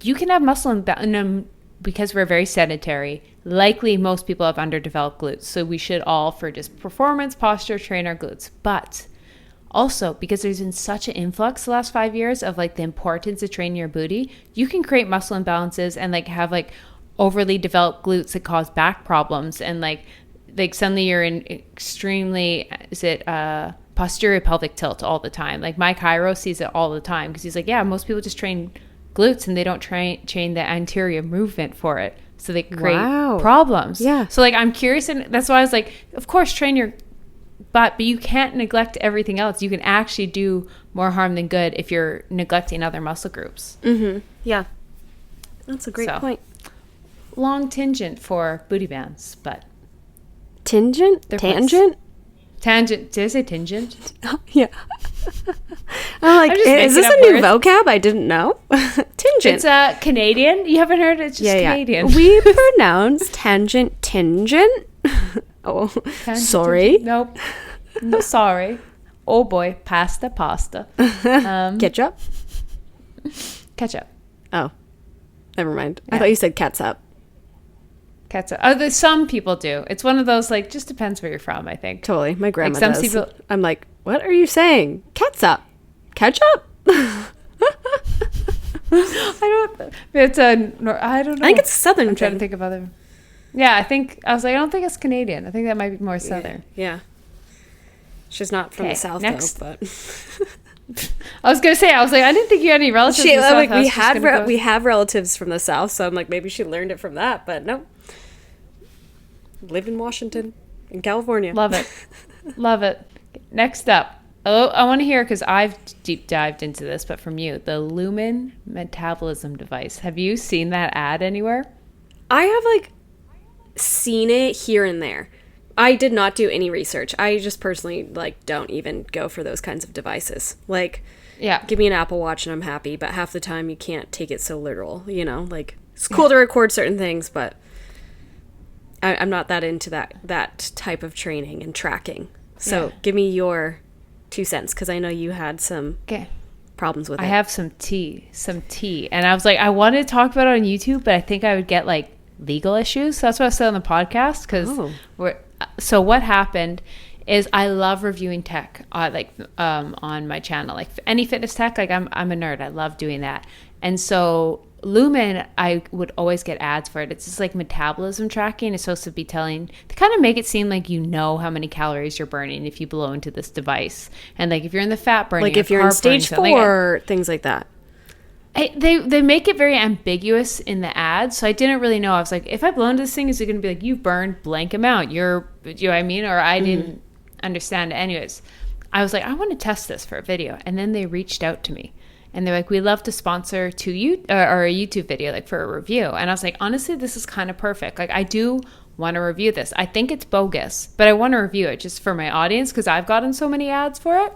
You can have muscle in because we're very sedentary. Likely most people have underdeveloped glutes, so we should all, for just performance posture, train our glutes. But also, because there's been such an influx the last 5 years of like the importance of training your booty, you can create muscle imbalances and like have like overly developed glutes that cause back problems, and like suddenly you're in extremely posterior pelvic tilt all the time. Like my chiro sees it all the time, because he's like, yeah, most people just train glutes and they don't train the anterior movement for it, so they create problems. Yeah. So like I'm curious, and that's why I was like, of course train your butt, but you can't neglect everything else. You can actually do more harm than good if you're neglecting other muscle groups. Yeah, that's a great point. Long tangent for booty bands, but Tangent. Tangent. Did I say tangent? Yeah. I'm like, is this a new vocab? I didn't know. Tangent. It's Canadian. You haven't heard it? It's just Canadian. We pronounce tangent. Oh, Tangent, sorry. Nope. No, sorry. Oh boy, pasta. Ketchup. Ketchup. Oh, never mind. Yeah. I thought you said catsup. Ketchup. Oh, some people do. It's one of those, like, just depends where you're from, I think. Totally. My grandma like some does. people. I'm like, what are you saying? Catsup. Ketchup? I don't. It's I don't know. I think it's a southern I'm trying thing. to think of other. Yeah, I was like, I don't think it's Canadian. I think that might be more southern. Yeah. She's not from the south, next. though, but I was gonna say, I was like, I didn't think you had any relatives in the south. Like, we have relatives from the south, so I'm like, maybe she learned it from that, but no. Lived in Washington, in California. Love it. Love it. Next up. Oh, I want to hear, because I've deep dived into this, but from you, the Lumen metabolism device. Have you seen that ad anywhere? I have like seen it here and there. I did not do any research. I just personally like don't even go for those kinds of devices. Like, yeah, give me an Apple Watch and I'm happy, but half the time you can't take it so literal, you know? Like, it's cool to record certain things, but I'm not that into that type of training and tracking. So give me your 2 cents, because I know you had some problems with it. I have some tea. And I was like, I wanted to talk about it on YouTube, but I think I would get like legal issues. So that's what I said on the podcast. So what happened is I love reviewing tech on my channel. Like any fitness tech, like I'm a nerd. I love doing that. And so Lumen, I would always get ads for it. It's just like metabolism tracking. It's supposed to be they kind of make it seem like you know how many calories you're burning if you blow into this device. And like if you're in the fat burning, like if you're in stage 4, things like that. They make it very ambiguous in the ads, so I didn't really know. I was like, if I blow into this thing, is it going to be like, you've burned blank amount? You know what I mean? Or I didn't understand it. Anyways, I was like, I want to test this for a video. And then they reached out to me. And they're like, we'd love to sponsor to you or a YouTube video, like for a review. And I was like, honestly, this is kind of perfect. Like, I do want to review this. I think it's bogus, but I want to review it just for my audience, because I've gotten so many ads for it.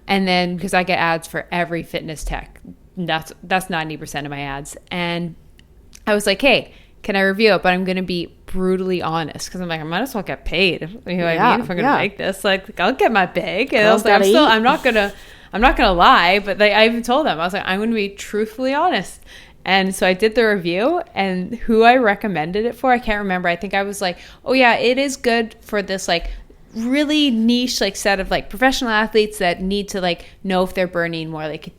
And then because I get ads for every fitness tech, that's 90% of my ads. And I was like, hey, can I review it? But I'm going to be brutally honest, because I'm like, I might as well get paid. You know what I mean? If I'm going to make this, like, I'll get my bag. And I was like, I'm not going to lie, but I even told them, I was like, I'm going to be truthfully honest. And so I did the review, and who I recommended it for, I can't remember. I think I was like, oh yeah, it is good for this like really niche like set of like professional athletes that need to like know if they're burning more like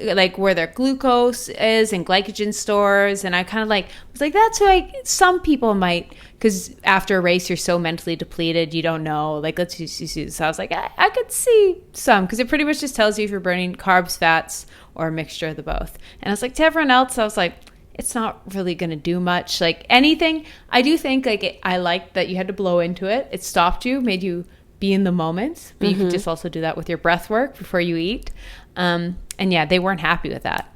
like where their glucose is and glycogen stores. And I kind of like was like, that's why some people might, because after a race you're so mentally depleted, you don't know, like let's just use this. So I was like, I could see some, because it pretty much just tells you if you're burning carbs, fats, or a mixture of the both. And I was like, to everyone else, I was like, it's not really going to do much. Like anything, I do think like I liked that you had to blow into it. It stopped you, made you be in the moment. But you could just also do that with your breath work before you eat. And yeah, they weren't happy with that.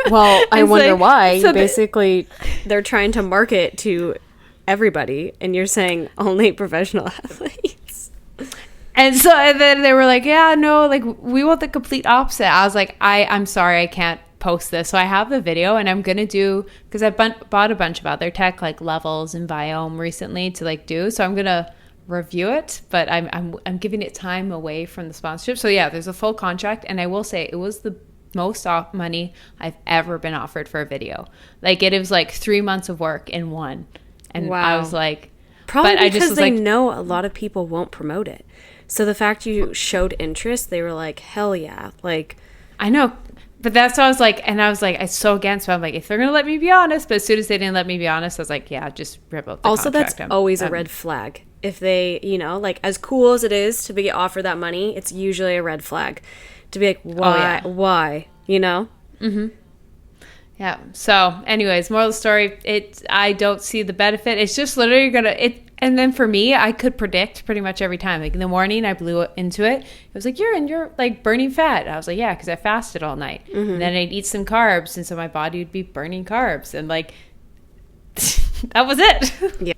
Well, I wonder why. So basically, they're trying to market to everybody, and you're saying only professional athletes. And then they were like, yeah, no, like we want the complete opposite. I was like, I'm sorry, I can't post this. So I have the video, and I'm gonna do, because I bought a bunch of other tech like Levels and Biome recently to like do, so I'm gonna review it, but I'm giving it time away from the sponsorship. So yeah, there's a full contract, and I will say it was the most money I've ever been offered for a video. Like it was like 3 months of work in one. And wow. I was like, probably but because I just was they like, know a lot of people won't promote it. So the fact you showed interest, they were like, hell yeah. Like, I know. But that's what I was like, and I was like, I'm so against, but I'm like, if they're going to let me be honest, but as soon as they didn't let me be honest, I was like, yeah, just rip out the also, contract. that's always a red flag. If they, you know, like as cool as it is to be offered that money, it's usually a red flag. To be like, why, why, you know? Mm-hmm. Yeah. So anyways, moral of the story, I don't see the benefit. It's just literally and then for me, I could predict pretty much every time. Like in the morning, I blew into it. It was like, you're like burning fat. I was like, yeah, because I fasted all night. Mm-hmm. And then I'd eat some carbs. And so my body would be burning carbs. And like, that was it. Yeah.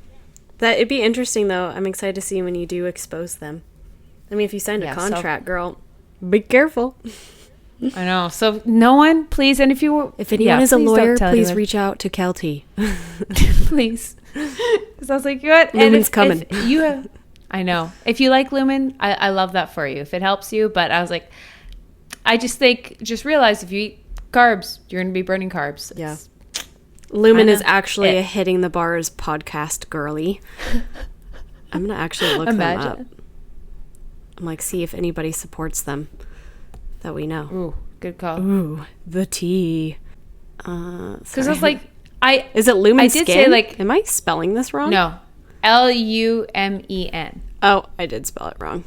It'd be interesting though. I'm excited to see when you do expose them. I mean, if you signed a contract, girl, be careful. I know. So no one, please. And if anyone is a lawyer, please reach out to Keltie. Please. Because I was like, what? Lumen's coming. I know. If you like Lumen, I love that for you. If it helps you. But I was like, I just realize if you eat carbs, you're going to be burning carbs. Yeah. Lumen is actually a Hitting the Bars podcast girly. I'm going to actually look them up. I'm like, see if anybody supports them that we know. Ooh, good call. Ooh, the tea. Because I was like, is it Lumen Skin? I did say like, am I spelling this wrong? No, Lumen. Oh, I did spell it wrong.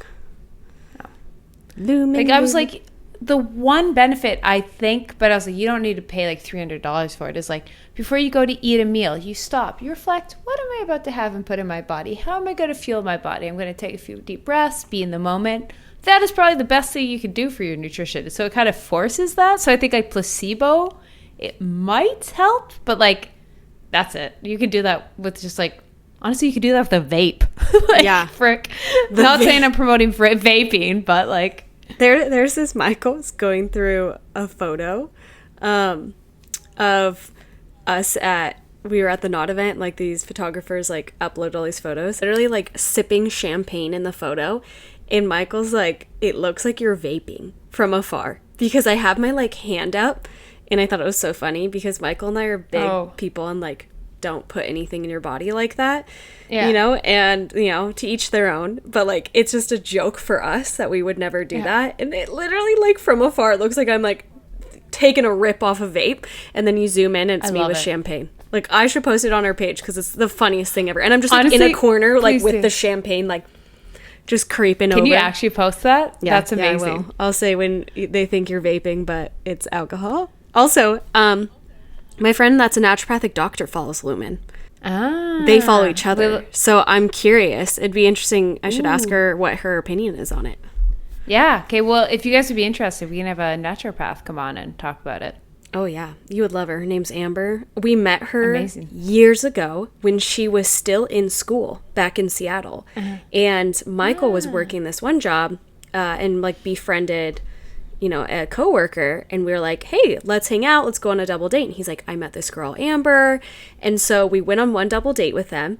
Oh. Lumen. Like I was like, the one benefit I think, but I was like, you don't need to pay like $300 for it. Is like before you go to eat a meal, you stop, you reflect. What am I about to have and put in my body? How am I going to fuel my body? I'm going to take a few deep breaths, be in the moment. That is probably the best thing you can do for your nutrition. So it kind of forces that. So I think like placebo, it might help, but like that's it. You can do that with just like, honestly, you could do that with a vape. Like, yeah. Frick. Not saying I'm promoting vaping, but like. There's this Michael's going through a photo of us we were at the Knot event. Like these photographers like upload all these photos. Literally like sipping champagne in the photo. And Michael's like, it looks like you're vaping from afar. Because I have my like hand up. And I thought it was so funny because Michael and I are big people and like don't put anything in your body like that. Yeah. You know, and you know, to each their own. But like it's just a joke for us that we would never do that. And it literally like from afar it looks like I'm like taking a rip off a vape, and then you zoom in and it's me with champagne. Like I should post it on our page because it's the funniest thing ever. And I'm just like honestly, in a corner like with the champagne like just creeping over. Can you actually post that? Yeah, that's amazing. Yeah, I will. I'll say when they think you're vaping, but it's alcohol. Also, my friend that's a naturopathic doctor follows Lumen. They follow each other. So I'm curious. It'd be interesting. I should ask her what her opinion is on it. Yeah. Okay. Well, if you guys would be interested, we can have a naturopath come on and talk about it. Oh, yeah. You would love her. Her name's Amber. We met her years ago when she was still in school back in Seattle. Uh-huh. And Michael was working this one job and like befriended, you know, a coworker. And we were like, hey, let's hang out. Let's go on a double date. And he's like, I met this girl, Amber. And so we went on one double date with them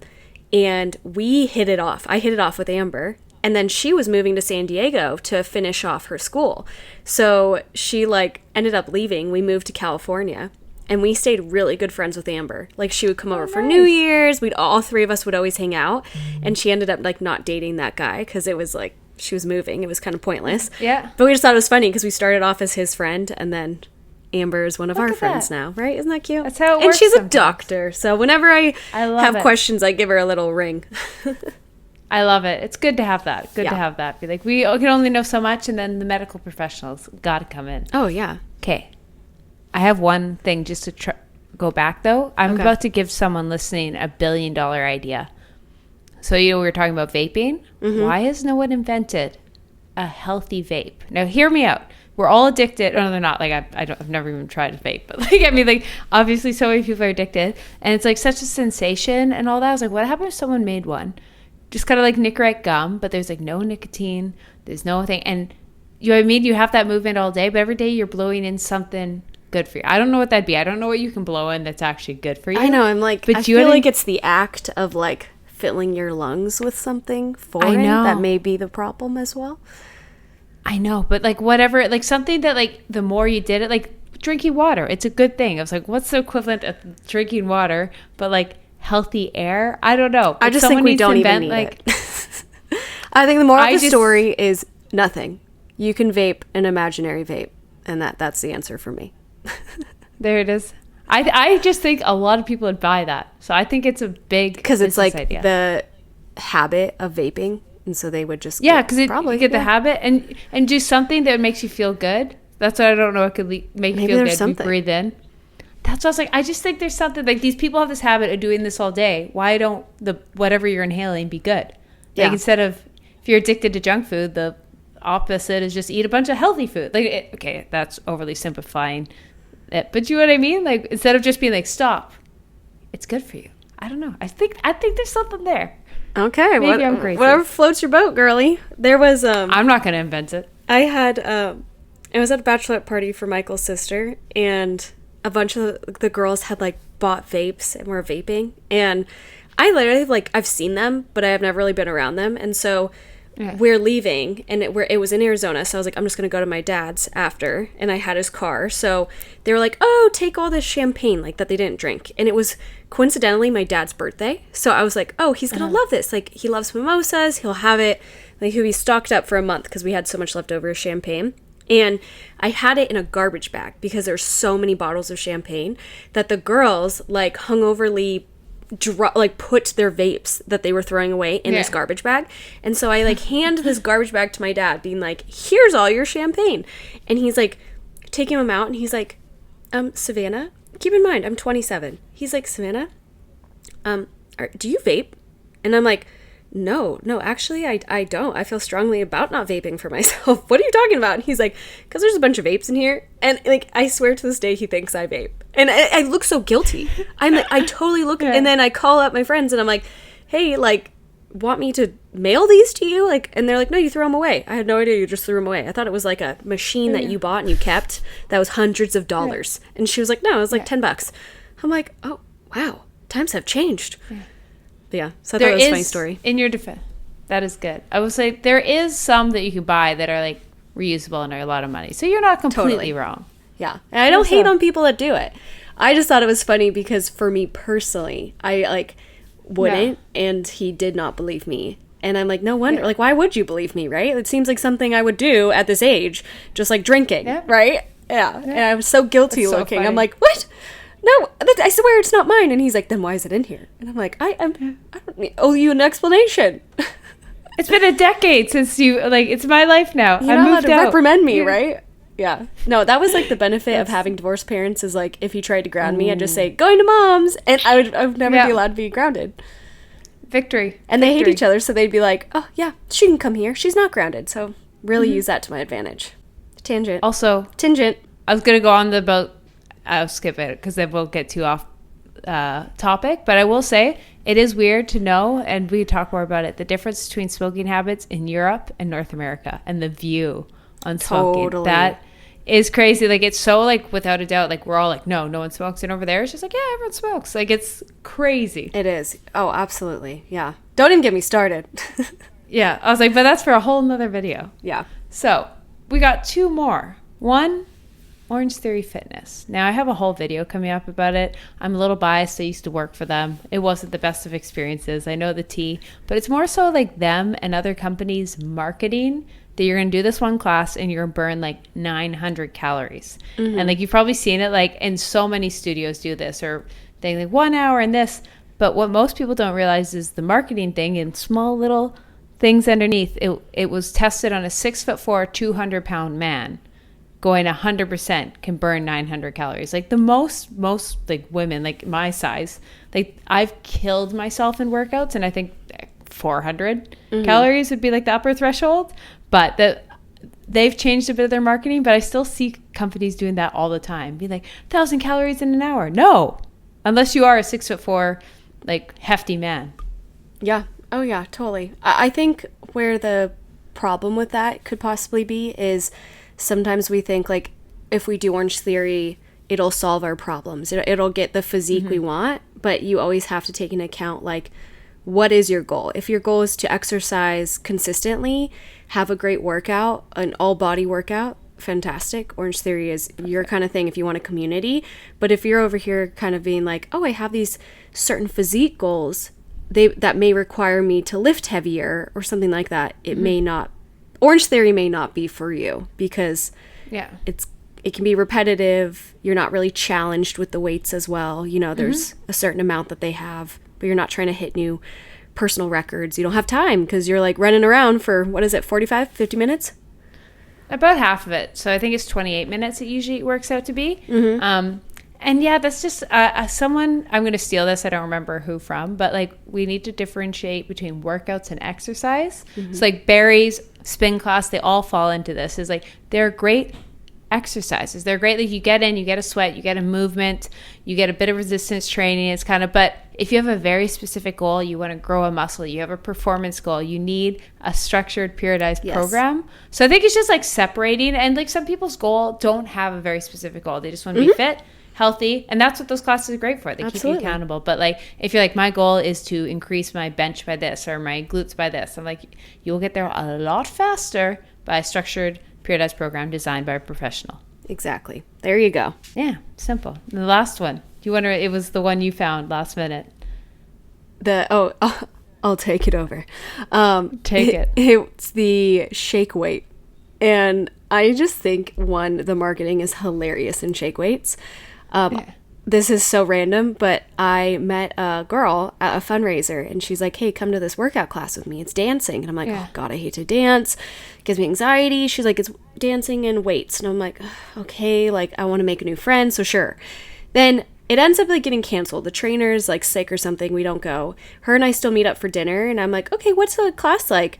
and we hit it off. I hit it off with Amber. And then she was moving to San Diego to finish off her school. So she like ended up leaving. We moved to California. And we stayed really good friends with Amber. Like, she would come over for New Year's. All three of us would always hang out. And she ended up, like, not dating that guy because it was, like, she was moving. It was kind of pointless. Yeah. But we just thought it was funny because we started off as his friend, and then Amber is one of our friends now, right? Isn't that cute? That's how it works. And she's sometimes. a doctor. So whenever I have it. questions, I give her a little ring. I love it. It's good to have that. Good to have that. Be like, we can only know so much, and then the medical professionals got to come in. Oh, yeah. Okay. I have one thing just to go back, though. I'm about to give someone listening a $1 billion idea. So, we were talking about vaping. Mm-hmm. Why has no one invented a healthy vape? Now, hear me out. We're all addicted. Oh, no, they're not. Like, I've never even tried a vape. But, like, I mean, like, obviously so many people are addicted. And it's, like, such a sensation and all that. I was like, what happened if someone made one? Just kind of like Nicorette gum, but there's, like, no nicotine. There's no thing. And, you know what I mean? You have that movement all day, but every day you're blowing in something good for you. I don't know what that'd be. I don't know what you can blow in that's actually good for you. I know. I'm like, but I feel like it's the act of, like, filling your lungs with something foreign that may be the problem as well. I know, but like whatever, like something that like the more you did it, like drinking water, it's a good thing. I was like, what's the equivalent of drinking water, but like healthy air? I don't know. I just think we don't even need it. I think the moral of the story is nothing. You can vape an imaginary vape, and that's the answer for me. There it is. I just think a lot of people would buy that. So I think it's a big because it's like idea. The habit of vaping, and so they would just because you get the habit and do something that makes you feel good. That's what I don't know. It could make you feel good. You breathe in. That's what I was like. I just think there's something like these people have this habit of doing this all day. Why don't the whatever you're inhaling be good? Like instead of if you're addicted to junk food, the opposite is just eat a bunch of healthy food. Like okay, that's overly simplifying it, but you know what I mean? Like instead of just being like stop, it's good for you. I don't know. I think there's something there. Okay, maybe I'm crazy. Whatever floats your boat, girly. There was I'm not gonna invent it. I had I was at a bachelorette party for Michael's sister, and a bunch of the girls had like bought vapes and were vaping, and I literally like I've seen them, but I have never really been around them, and so we're leaving, and it was in Arizona, so I was like, I'm just gonna go to my dad's after, and I had his car, so they were like, oh, take all this champagne like that they didn't drink, and it was coincidentally my dad's birthday, so I was like, oh, he's gonna love this, like he loves mimosas, he'll have it, like he'll be stocked up for a month because we had so much leftover champagne. And I had it in a garbage bag because there's so many bottles of champagne that the girls like hungoverly put their vapes that they were throwing away in this garbage bag. And so I like hand this garbage bag to my dad being like, here's all your champagne. And he's like taking them out and he's like, Savannah, keep in mind, I'm 27. He's like, Savannah, do you vape? And I'm like, no, actually, I don't. I feel strongly about not vaping for myself. What are you talking about? And he's like, because there's a bunch of vapes in here. And like, I swear to this day, he thinks I vape. And I look so guilty. I'm like, I totally look. And then I call up my friends and I'm like, hey, like, want me to mail these to you? Like, and they're like, no, you throw them away. I had no idea you just threw them away. I thought it was like a machine that you bought and you kept that was hundreds of dollars. And she was like, no, it was like $10. I'm like, oh, wow. Times have changed. Yeah, so I thought it was a funny story. In your defense, that is good. I will say there is some that you can buy that are like reusable and are a lot of money. So you're not completely wrong. Yeah, and I don't hate on people that do it. I just thought it was funny because for me personally, I like wouldn't, and he did not believe me. And I'm like, no wonder. Like, why would you believe me, right? It seems like something I would do at this age, just like drinking, right? Yeah, and I was so guilty looking. I'm like, what? No, I swear it's not mine. And he's like, then why is it in here? And I'm like, I don't owe you an explanation. It's been a decade since it's my life now. You're not allowed to reprimand me, right? Yeah. No, that was like the benefit of having divorced parents is like, if he tried to ground me, I'd just say, going to mom's. And I would never be allowed to be grounded. Victory. And they hate each other. So they'd be like, oh yeah, she can come here. She's not grounded. So really use that to my advantage. Tangent. Also. Tangent. I was going to go on about, I'll skip it because then we'll get too off topic. But I will say it is weird to know, and we talk more about it, the difference between smoking habits in Europe and North America and the view on smoking. Totally. That is crazy. Like it's so like without a doubt, like we're all like, no one smokes. And over there it's just like, yeah, everyone smokes. Like it's crazy. It is. Oh, absolutely. Yeah. Don't even get me started. Yeah. I was like, but that's for a whole nother video. Yeah. So we got two more. One Orange Theory Fitness. Now, I have a whole video coming up about it. I'm a little biased. I used to work for them. It wasn't the best of experiences. I know the tea, but it's more so like them and other companies marketing that you're going to do this one class and you're going to burn like 900 calories. And like you've probably seen it like in so many studios do this, or they like 1 hour and this. But what most people don't realize is the marketing thing and small little things underneath. It was tested on a 6'4", 200-pound man. Going 100% can burn 900 calories. Like the most like women like my size, like I've killed myself in workouts, and I think 400 calories would be like the upper threshold. But they've changed a bit of their marketing, but I still see companies doing that all the time. Be like 1,000 calories in an hour. No, unless you are a 6'4", like hefty man. Yeah. Oh yeah, totally. I think where the problem with that could possibly be is sometimes we think like if we do Orange Theory, it'll solve our problems. It'll get the physique we want, but you always have to take into account like what is your goal? If your goal is to exercise consistently, have a great workout, an all body workout, fantastic. Orange Theory is your kind of thing if you want a community. But if you're over here kind of being like, oh, I have these certain physique goals, that may require me to lift heavier or something like that, it may not, Orange Theory may not be for you because it can be repetitive. You're not really challenged with the weights as well. You know, there's a certain amount that they have, but you're not trying to hit new personal records. You don't have time because you're like running around for, 50 minutes? About half of it. So I think it's 28 minutes it usually works out to be. And yeah, that's just someone, I'm going to steal this. I don't remember who from, but like we need to differentiate between workouts and exercise. So like Barry's spin class, they all fall into this. Is like they're great exercises. They're great. Like you get in, you get a sweat, you get a movement, you get a bit of resistance training. It's kind of, but if you have a very specific goal, you want to grow a muscle, you have a performance goal, you need a structured, periodized program. So I think it's just like separating, and like some people's goal don't have a very specific goal. They just want to be fit, healthy, and that's what those classes are great for. They keep you accountable. But like if you're like, my goal is to increase my bench by this or my glutes by this, I'm like, you'll get there a lot faster by a structured, periodized program designed by a professional. Exactly. There you go. Yeah, simple. And the last one, do you wonder, it was the one you found last minute. I'll take it over. Take it. It's the shake weight. And I just think, the marketing is hilarious in shake weights. This is so random, but I met a girl at a fundraiser and she's like, hey, come to this workout class with me. It's dancing. And I'm like, oh God, I hate to dance. It gives me anxiety. She's like, it's dancing and weights. And I'm like, okay, like I want to make a new friend. So sure. Then it ends up like getting canceled. The trainer's like sick or something. We don't go. Her and I still meet up for dinner. And I'm like, okay, what's the class like?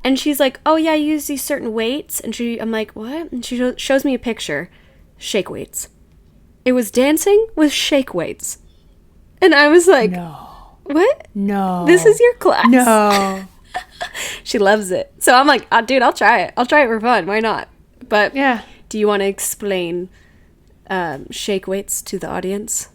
And she's like, oh yeah, I use these certain weights. And I'm like, what? And she shows me a picture. Shake weights. It was dancing with shake weights. And I was like, no. What? No. This is your class? No. She loves it. So I'm like, dude, I'll try it. I'll try it for fun. Why not? But yeah. Do you want to explain shake weights to the audience?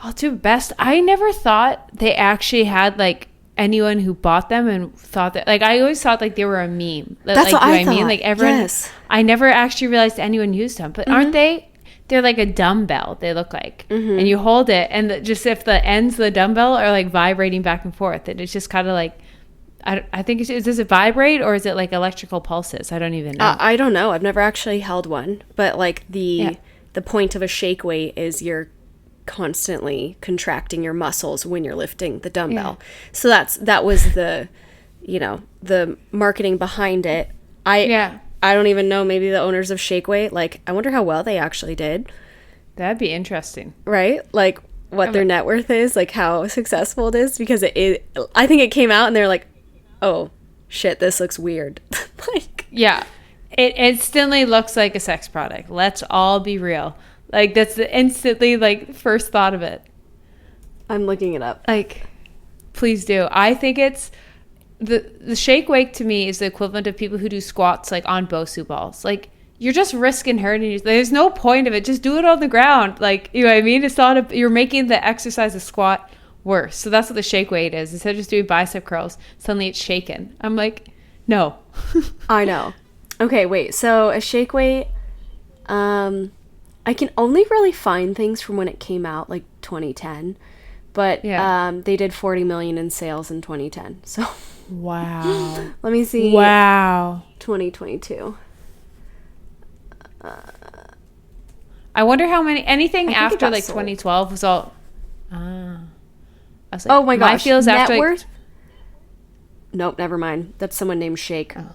I'll do best. I never thought they actually had like anyone who bought them and thought that, like, I always thought like they were a meme. That's like, what I thought. mean? Like everyone, yes. I never actually realized anyone used them, but aren't they? They're like a dumbbell, they look like. And you hold it, and just if the ends of the dumbbell are like vibrating back and forth, and it's just kind of like, I think, does it vibrate or is it like electrical pulses? I don't even know. I don't know. I've never actually held one, but like the point of a shake weight is you're constantly contracting your muscles when you're lifting the dumbbell. So that was the marketing behind it. I don't even know, maybe the owners of Shake Weight, like, I wonder how well they actually did. That'd be interesting. Right? Like, what their net worth is, like, how successful it is, because I think it came out and they're like, oh, shit, this looks weird. Like, yeah. It instantly looks like a sex product. Let's all be real. Like, that's the instantly, like, first thought of it. I'm looking it up. Like, please do. I think it's... The shake weight to me is the equivalent of people who do squats like on Bosu balls. Like, you're just risking hurting you. There's no point of it. Just do it on the ground. Like, you know what I mean? It's not you're making the exercise of squat worse. So that's what the shake weight is. Instead of just doing bicep curls, suddenly it's shaken. I'm like, no. I know. Okay, wait. So a shake weight, I can only really find things from when it came out, like 2010. But they did 40 million in sales in 2010. So wow. let me see. Wow. 2022. I wonder how many. Anything after like sold. 2012 was all. I was like, Oh my gosh. feels Net after worth? Nope, never mind. That's someone named Shake. Oh.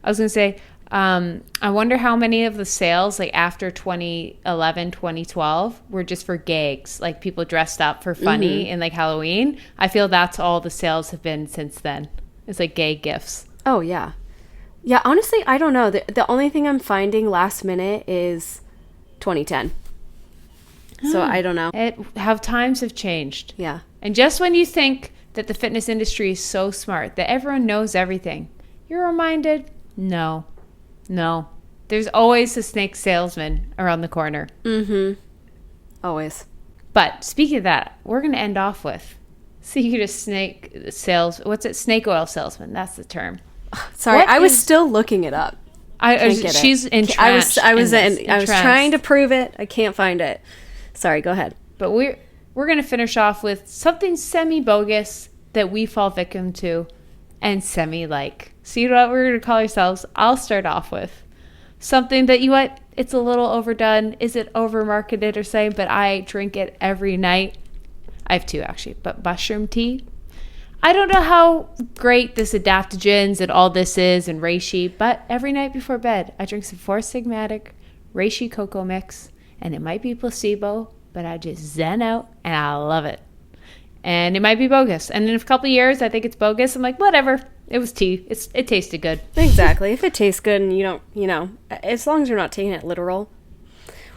I was gonna say. I wonder how many of the sales like after 2011, 2012 were just for gags, like people dressed up for funny in like Halloween. I feel that's all the sales have been since then. It's like gay gifts. Oh, yeah. Yeah, honestly, I don't know. The only thing I'm finding last minute is 2010. So I don't know. How times have changed. Yeah. And just when you think that the fitness industry is so smart, that everyone knows everything, you're reminded, no. There's always a snake salesman around the corner. Mm-hmm. Always. But speaking of that, we're going to end off with secret snake sales. What's it? Snake oil salesman. That's the term. Sorry, I was still looking it up. She's entranced. I was trying to prove it. I can't find it. Sorry, go ahead. But we're going to finish off with something semi-bogus that we fall victim to and semi-like. So you know what we're going to call ourselves? I'll start off with something that it's a little overdone. Is it over-marketed or something? But I drink it every night. I have two actually, but mushroom tea. I don't know how great this adaptogens and all this is and reishi, but every night before bed, I drink some Four Sigmatic reishi cocoa mix, and it might be placebo, but I just zen out and I love it. And it might be bogus. And in a couple of years, I think it's bogus. I'm like, whatever. It was tea. It tasted good. Exactly. If it tastes good and you don't, as long as you're not taking it literal.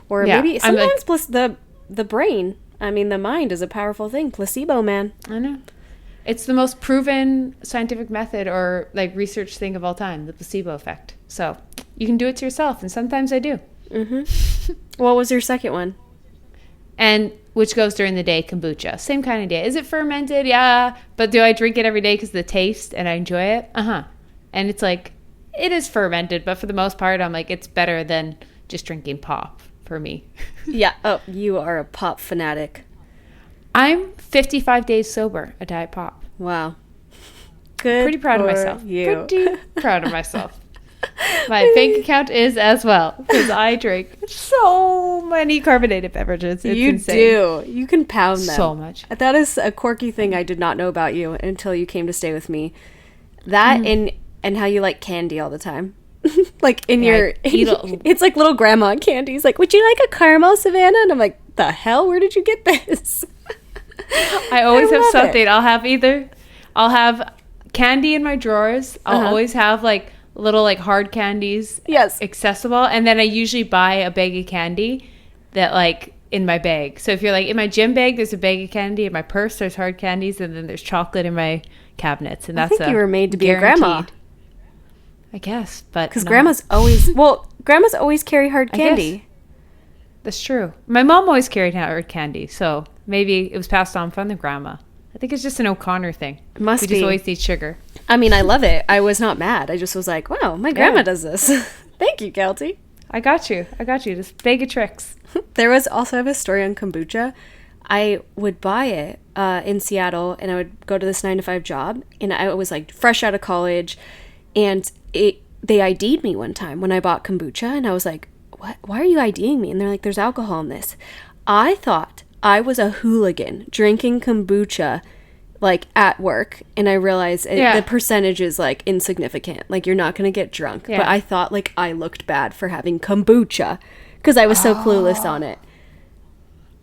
Or maybe sometimes the brain, the mind is a powerful thing. Placebo, man. I know. It's the most proven scientific method or like research thing of all time, the placebo effect. So you can do it to yourself. And sometimes I do. Mm-hmm. What was your second one? And which goes during the day, kombucha. Same kind of idea. Is it fermented? Yeah. But do I drink it every day because of the taste and I enjoy it? Uh-huh. And it's like, it is fermented, but for the most part, I'm like, it's better than just drinking pop for me. Yeah. Oh, you are a pop fanatic. I'm 55 days sober, a diet pop. Wow. Good. Pretty proud of myself. You. Pretty proud of myself. My bank account is as well, because I drink so many carbonated beverages. It's insane. Do. You can pound them. So much. That is a quirky thing I did not know about you until you came to stay with me. That and how you like candy all the time. Like it's like little grandma candies. Like, would you like a caramel, Savannah? And I'm like, the hell? Where did you get this? I always have something. I'll have candy in my drawers. I'll always have like little like hard candies accessible, and then I usually buy a bag of candy that like in my bag. So if you're like in my gym bag, there's a bag of candy. In my purse, there's hard candies, and then there's chocolate in my cabinets. And that's I think you were made to be a grandma, I guess. But because grandmas always carry hard candy. That's true. My mom always carried hard candy, so maybe it was passed on from the grandma. I think it's just an O'Connor thing. It must be. We just always need sugar. I mean, I love it. I was not mad. I just was like, wow, my grandma does this. Thank you, Keltie. I got you. This bag of tricks. There was also, I have a story on kombucha. I would buy it in Seattle, and I would go to this 9-to-5 job, and I was like fresh out of college, and they ID'd me one time when I bought kombucha, and I was like, what? Why are you IDing me? And they're like, there's alcohol in this. I thought I was a hooligan drinking kombucha like at work, and I realized the percentage is like insignificant. Like, you're not going to get drunk. But I thought like I looked bad for having kombucha because I was so clueless on it.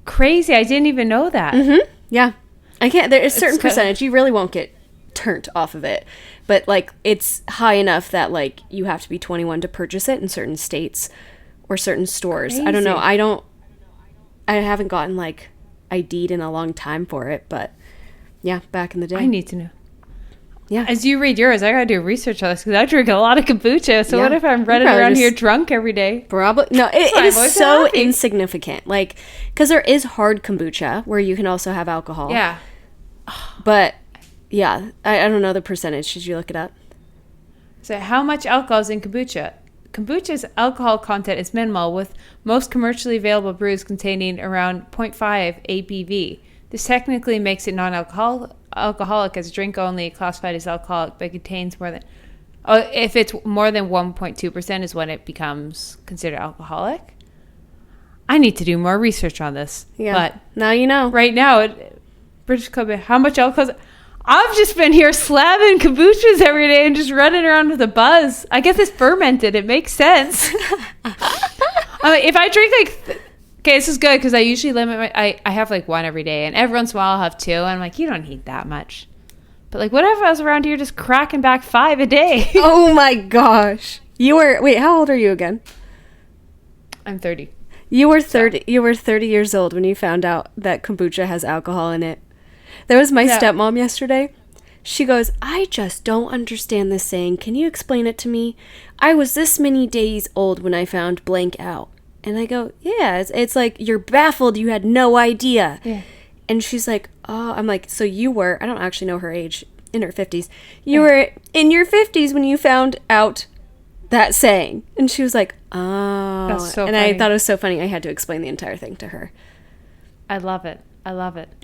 Crazy. I didn't even know that. Mm-hmm. Yeah. I can't. There's a certain percentage. You really won't get turned off of it. But like, it's high enough that like you have to be 21 to purchase it in certain states or certain stores. Crazy. I don't know. I haven't gotten like ID'd in a long time for it, but yeah, back in the day. I need to know. Yeah. As you read yours, I gotta do research on this because I drink a lot of kombucha. So what if I'm running around here drunk every day? Probably. No, it is so insignificant. Like, because there is hard kombucha where you can also have alcohol. Yeah. But yeah, I don't know the percentage. Did you look it up? So how much alcohol is in kombucha? kombucha's alcohol content is minimal, with most commercially available brews containing around 0.5 ABV. This technically makes it non-alcoholic as drink only, classified as alcoholic, but contains more than... Oh, if it's more than 1.2% is when it becomes considered alcoholic. I need to do more research on this. Yeah. But now you know. Right now, British Columbia, how much alcohol... I've just been here slamming kombuchas every day and just running around with a buzz. I guess it's fermented. It makes sense. If I drink okay, this is good because I usually limit I have like one every day, and every once in a while I'll have two. And I'm like, you don't need that much. But like, what if I was around here just cracking back 5 a day? Oh my gosh. Wait, how old are you again? I'm 30. You were 30 years old when you found out that kombucha has alcohol in it. There was my stepmom yesterday. She goes, I just don't understand this saying. Can you explain it to me? I was this many days old when I found blank out. And I go, yeah, it's like you're baffled. You had no idea. Yeah. And she's like, oh, I'm like, so you were, I don't actually know her age, in her 50s. You were in your 50s when you found out that saying. And she was like, oh. That's so and funny. I thought it was so funny. I had to explain the entire thing to her. I love it.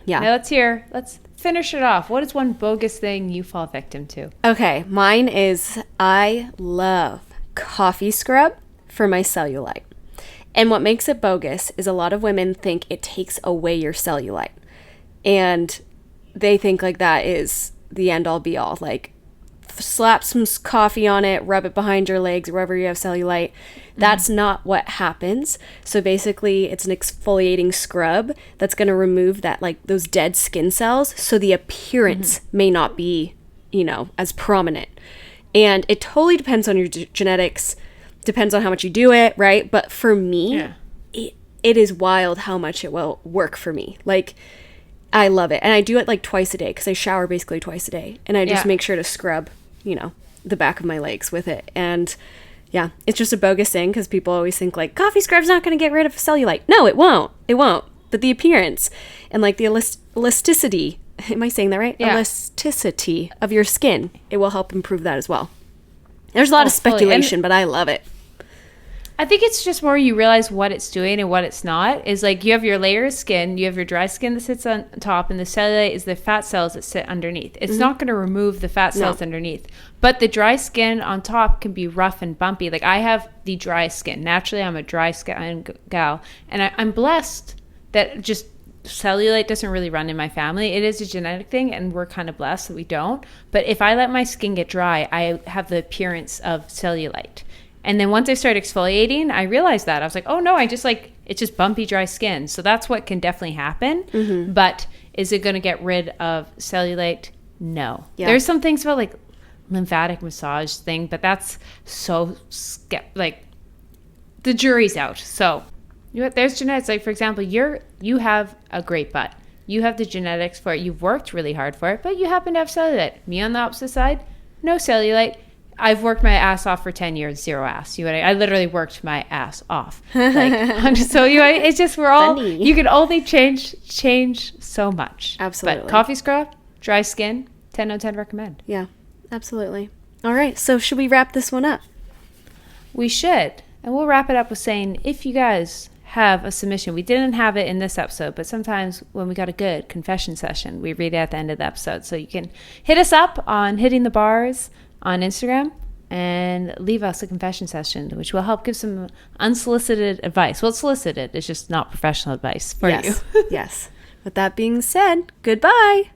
Yeah. Now let's finish it off. What is one bogus thing you fall victim to? Okay, mine is I love coffee scrub for my cellulite. And what makes it bogus is a lot of women think it takes away your cellulite. And they think like that is the end all be all. Like, slap some coffee on it, rub it behind your legs, wherever you have cellulite. That's not what happens. So basically, it's an exfoliating scrub that's going to remove that, like, those dead skin cells, so the appearance may not be, as prominent. And it totally depends on your genetics, depends on how much you do it, right? But for me, it is wild how much it will work for me. Like, I love it. And I do it like twice a day because I shower basically twice a day. And I just make sure to scrub, the back of my legs with it. And yeah, it's just a bogus thing because people always think like coffee scrub's not going to get rid of cellulite. No, it won't. It won't. But the appearance and like the elasticity, am I saying that right? Yeah. Elasticity of your skin, it will help improve that as well. There's a lot of speculation, but I love it. I think it's just more you realize what it's doing and what it's not. Is like you have your layer of skin, you have your dry skin that sits on top, and the cellulite is the fat cells that sit underneath. It's not going to remove the fat cells underneath. But the dry skin on top can be rough and bumpy. Like I have the dry skin. Naturally, I'm a dry skin gal. And I'm blessed that just cellulite doesn't really run in my family. It is a genetic thing, and we're kind of blessed that we don't. But if I let my skin get dry, I have the appearance of cellulite. And then once I started exfoliating, I realized that. I was like, oh no, it's just bumpy, dry skin. So that's what can definitely happen. But is it going to get rid of cellulite? No. Yeah. There's some things about like lymphatic massage thing, but that's so, like, the jury's out. So there's genetics. Like, for example, you have a great butt. You have the genetics for it. You've worked really hard for it, but you happen to have cellulite. Me on the opposite side, no cellulite. I've worked my ass off for 10 years, zero ass. I literally worked my ass off. Like, so it's just we're all funny. You can only change so much. Absolutely. But coffee scrub, dry skin, 10 out of 10 recommend. Yeah, absolutely. All right, so should we wrap this one up? We should, and we'll wrap it up with saying if you guys have a submission, we didn't have it in this episode, but sometimes when we got a good confession session, we read it at the end of the episode. So you can hit us up on Hitting the Bars on Instagram and leave us a confession session, which will help give some unsolicited advice. Well, it's solicited. It's just not professional advice for you. Yes. With that being said, goodbye.